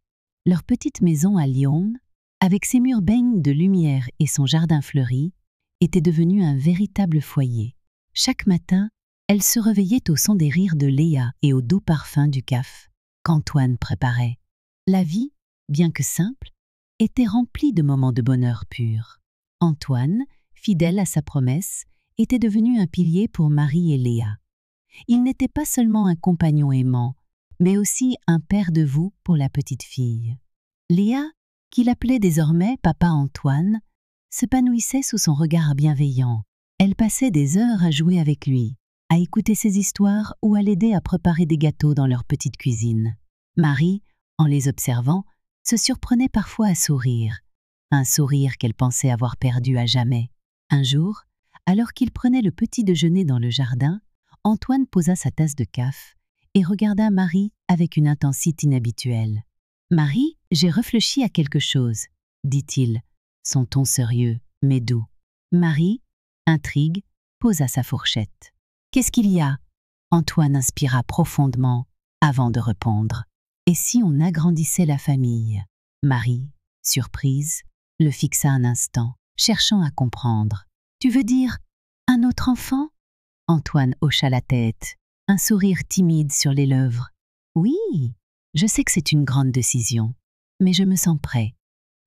Leur petite maison à Lyon, avec ses murs baignés de lumière et son jardin fleuri, était devenue un véritable foyer. Chaque matin, elle se réveillait au son des rires de Léa et au doux parfum du café qu'Antoine préparait. La vie, bien que simple, était remplie de moments de bonheur pur. Antoine, fidèle à sa promesse, était devenu un pilier pour Marie et Léa. Il n'était pas seulement un compagnon aimant, mais aussi un père de vous pour la petite fille. Léa, qui l'appelait désormais Papa Antoine, s'épanouissait sous son regard bienveillant. Elle passait des heures à jouer avec lui, à écouter ses histoires ou à l'aider à préparer des gâteaux dans leur petite cuisine. Marie, en les observant, se surprenait parfois à sourire, un sourire qu'elle pensait avoir perdu à jamais. Un jour, alors qu'il prenait le petit déjeuner dans le jardin, Antoine posa sa tasse de café et regarda Marie avec une intensité inhabituelle. « Marie, j'ai réfléchi à quelque chose, » dit-il, son ton sérieux mais doux. Marie, intrigue, posa sa fourchette. « Qu'est-ce qu'il y a ?» Antoine inspira profondément avant de répondre. « Et si on agrandissait la famille ?» Marie, surprise, le fixa un instant, cherchant à comprendre. « Tu veux dire un autre enfant ?» Antoine hocha la tête, un sourire timide sur les lèvres. « Oui, je sais que c'est une grande décision, mais je me sens prêt.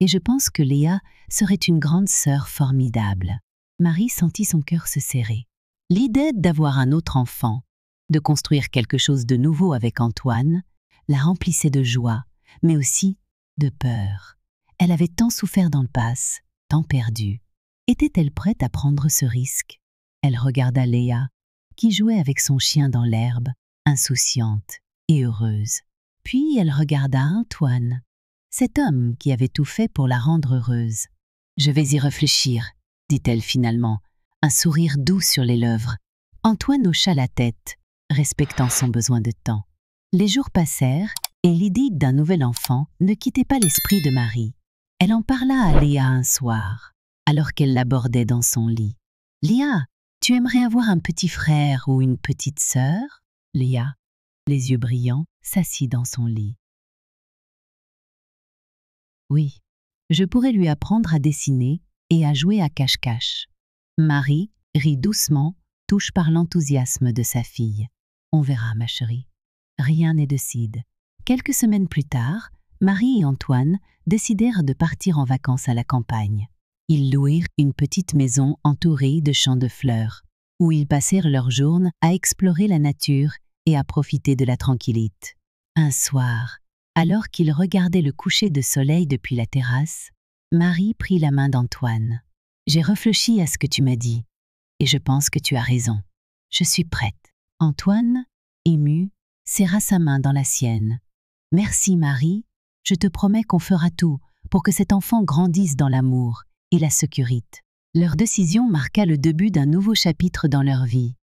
Et je pense que Léa serait une grande sœur formidable. » Marie sentit son cœur se serrer. L'idée d'avoir un autre enfant, de construire quelque chose de nouveau avec Antoine, la remplissait de joie, mais aussi de peur. Elle avait tant souffert dans le passé, tant perdu. Était-elle prête à prendre ce risque? Elle regarda Léa, qui jouait avec son chien dans l'herbe, insouciante et heureuse. Puis elle regarda Antoine, cet homme qui avait tout fait pour la rendre heureuse. « Je vais y réfléchir », dit-elle finalement, un sourire doux sur les lèvres. Antoine hocha la tête, respectant son besoin de temps. Les jours passèrent et l'idée d'un nouvel enfant ne quittait pas l'esprit de Marie. Elle en parla à Léa un soir, alors qu'elle l'abordait dans son lit. « Léa, tu aimerais avoir un petit frère ou une petite sœur ?» Léa, les yeux brillants, s'assit dans son lit. « Oui, je pourrais lui apprendre à dessiner et à jouer à cache-cache. » Marie rit doucement, touche par l'enthousiasme de sa fille. « On verra, ma chérie. Rien n'est décide. » Quelques semaines plus tard, Marie et Antoine décidèrent de partir en vacances à la campagne. Ils louèrent une petite maison entourée de champs de fleurs, où ils passèrent leurs journées à explorer la nature et à profiter de la tranquillité. Un soir, alors qu'ils regardaient le coucher de soleil depuis la terrasse, Marie prit la main d'Antoine. « J'ai réfléchi à ce que tu m'as dit. et je pense que tu as raison. Je suis prête. Antoine, ému, serra sa main dans la sienne. Merci Marie, je te promets qu'on fera tout pour que cet enfant grandisse dans l'amour et la sécurité. Leur décision marqua le début d'un nouveau chapitre dans leur vie.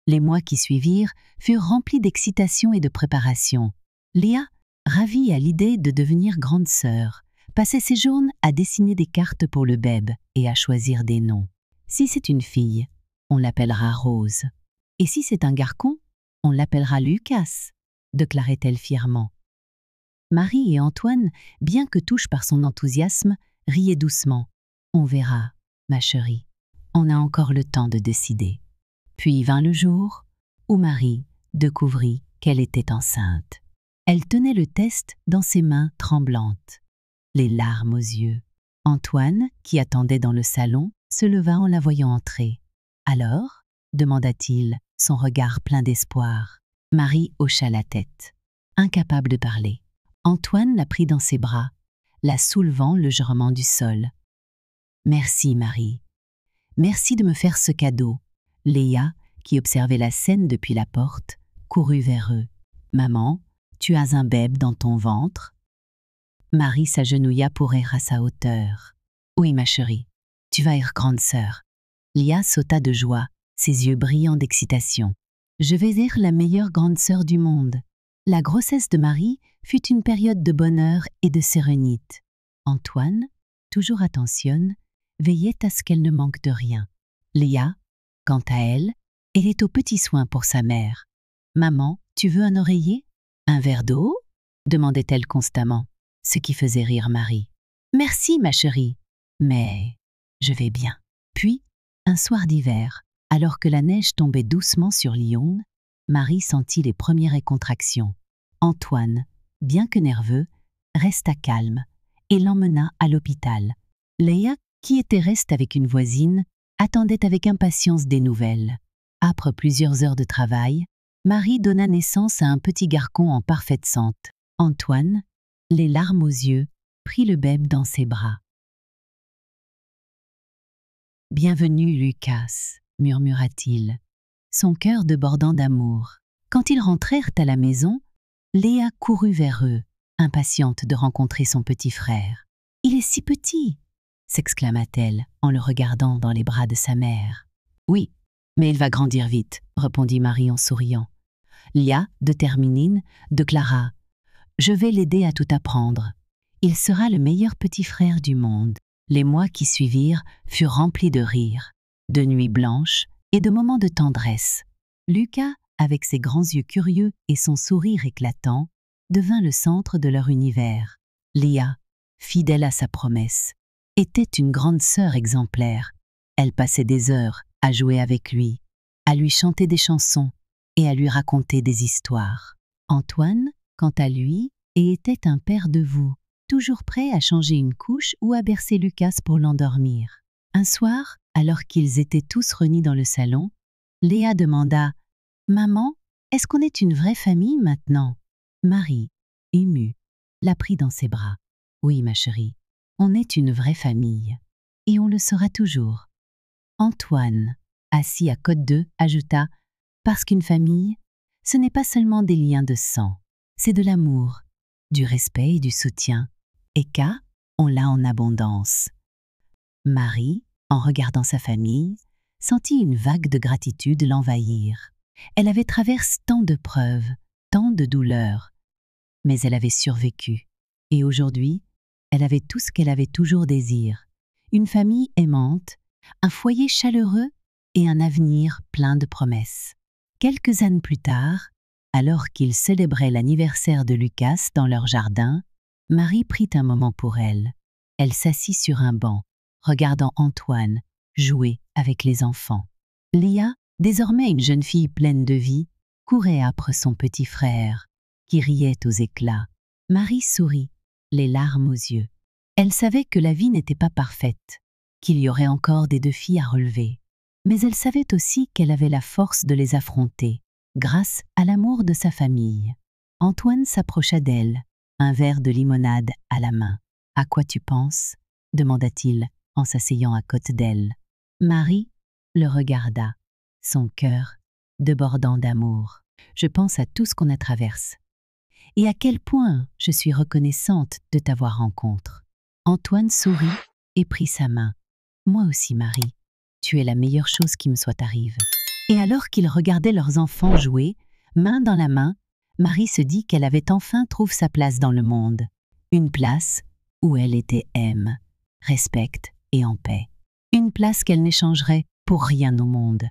Les mois qui suivirent furent remplis d'excitation et de préparation. Léa, ravie à l'idée de devenir grande sœur, passait ses journées à dessiner des cartes pour le bébé et à choisir des noms. Si c'est une fille, on l'appellera Rose. Et si c'est un garçon, on l'appellera Lucas, déclarait-elle fièrement. Marie et Antoine, bien que touchés par son enthousiasme, riaient doucement. On verra, ma chérie, on a encore le temps de décider. Puis vint le jour où Marie découvrit qu'elle était enceinte. Elle tenait le test dans ses mains tremblantes, les larmes aux yeux. Antoine, qui attendait dans le salon, se leva en la voyant entrer. « Alors ?» demanda-t-il, son regard plein d'espoir. Marie hocha la tête, incapable de parler. Antoine la prit dans ses bras, la soulevant légèrement du sol. « Merci, Marie. Merci de me faire ce cadeau. » Léa, qui observait la scène depuis la porte, courut vers eux. « Maman, tu as un bébé dans ton ventre ?» Marie s'agenouilla pour rire à sa hauteur. « Oui, ma chérie, tu vas être grande sœur. » Léa sauta de joie, ses yeux brillants d'excitation. « Je vais être la meilleure grande sœur du monde. » La grossesse de Marie fut une période de bonheur et de sérénité. Antoine, toujours attentionne, veillait à ce qu'elle ne manque de rien. Léa, quant à elle, est aux petits soins pour sa mère. « Maman, tu veux un oreiller? Un verre d'eau ?» demandait-elle constamment, ce qui faisait rire Marie. « Merci, ma chérie, mais je vais bien. » Puis, un soir d'hiver, alors que la neige tombait doucement sur Lyon, Marie sentit les premières contractions. Antoine, bien que nerveux, resta calme et l'emmena à l'hôpital. Léa, qui était restée avec une voisine, attendait avec impatience des nouvelles. Après plusieurs heures de travail, Marie donna naissance à un petit garçon en parfaite santé. Antoine, les larmes aux yeux, prit le bébé dans ses bras. « Bienvenue, Lucas, » murmura-t-il, son cœur débordant d'amour. Quand ils rentrèrent à la maison, Léa courut vers eux, impatiente de rencontrer son petit frère. « Il est si petit !» s'exclama-t-elle en le regardant dans les bras de sa mère. « Oui, mais il va grandir vite, » répondit Marie en souriant. Léa, déterminée, déclara « Je vais l'aider à tout apprendre. Il sera le meilleur petit frère du monde. » Les mois qui suivirent furent remplis de rires, de nuits blanches et de moments de tendresse. Lucas, avec ses grands yeux curieux et son sourire éclatant, devint le centre de leur univers. Léa, fidèle à sa promesse, était une grande sœur exemplaire. Elle passait des heures à jouer avec lui, à lui chanter des chansons et à lui raconter des histoires. Antoine, quant à lui, était un père de veau, toujours prêt à changer une couche ou à bercer Lucas pour l'endormir. Un soir, alors qu'ils étaient tous réunis dans le salon, Léa demanda « Maman, est-ce qu'on est une vraie famille maintenant ?» Marie, émue, la prit dans ses bras. « Oui, ma chérie, on est une vraie famille, et on le sera toujours. » Antoine, assis à côté d'eux, ajouta « Parce qu'une famille, ce n'est pas seulement des liens de sang, c'est de l'amour, du respect et du soutien. Et qu'à, on l'a en abondance. » Marie, en regardant sa famille, sentit une vague de gratitude l'envahir. Elle avait traversé tant de preuves, tant de douleurs, mais elle avait survécu. Et aujourd'hui, elle avait tout ce qu'elle avait toujours désiré. Une famille aimante, un foyer chaleureux et un avenir plein de promesses. Quelques années plus tard, alors qu'ils célébraient l'anniversaire de Lucas dans leur jardin, Marie prit un moment pour elle. Elle s'assit sur un banc, regardant Antoine jouer avec les enfants. Léa, désormais une jeune fille pleine de vie, courait après son petit frère, qui riait aux éclats. Marie sourit, les larmes aux yeux. Elle savait que la vie n'était pas parfaite, qu'il y aurait encore des défis à relever. Mais elle savait aussi qu'elle avait la force de les affronter, grâce à l'amour de sa famille. Antoine s'approcha d'elle, un verre de limonade à la main. « À quoi tu penses ?» demanda-t-il en s'asseyant à côté d'elle. Marie, le regarda, son cœur débordant d'amour. Je pense à tout ce qu'on a traversé. Et à quel point je suis reconnaissante de t'avoir rencontré. Antoine sourit et prit sa main. Moi aussi, Marie, tu es la meilleure chose qui me soit arrivée. Et alors qu'ils regardaient leurs enfants jouer, main dans la main, Marie se dit qu'elle avait enfin trouvé sa place dans le monde. Une place où elle était aime, respecte et en paix. Une place qu'elle n'échangerait pour rien au monde.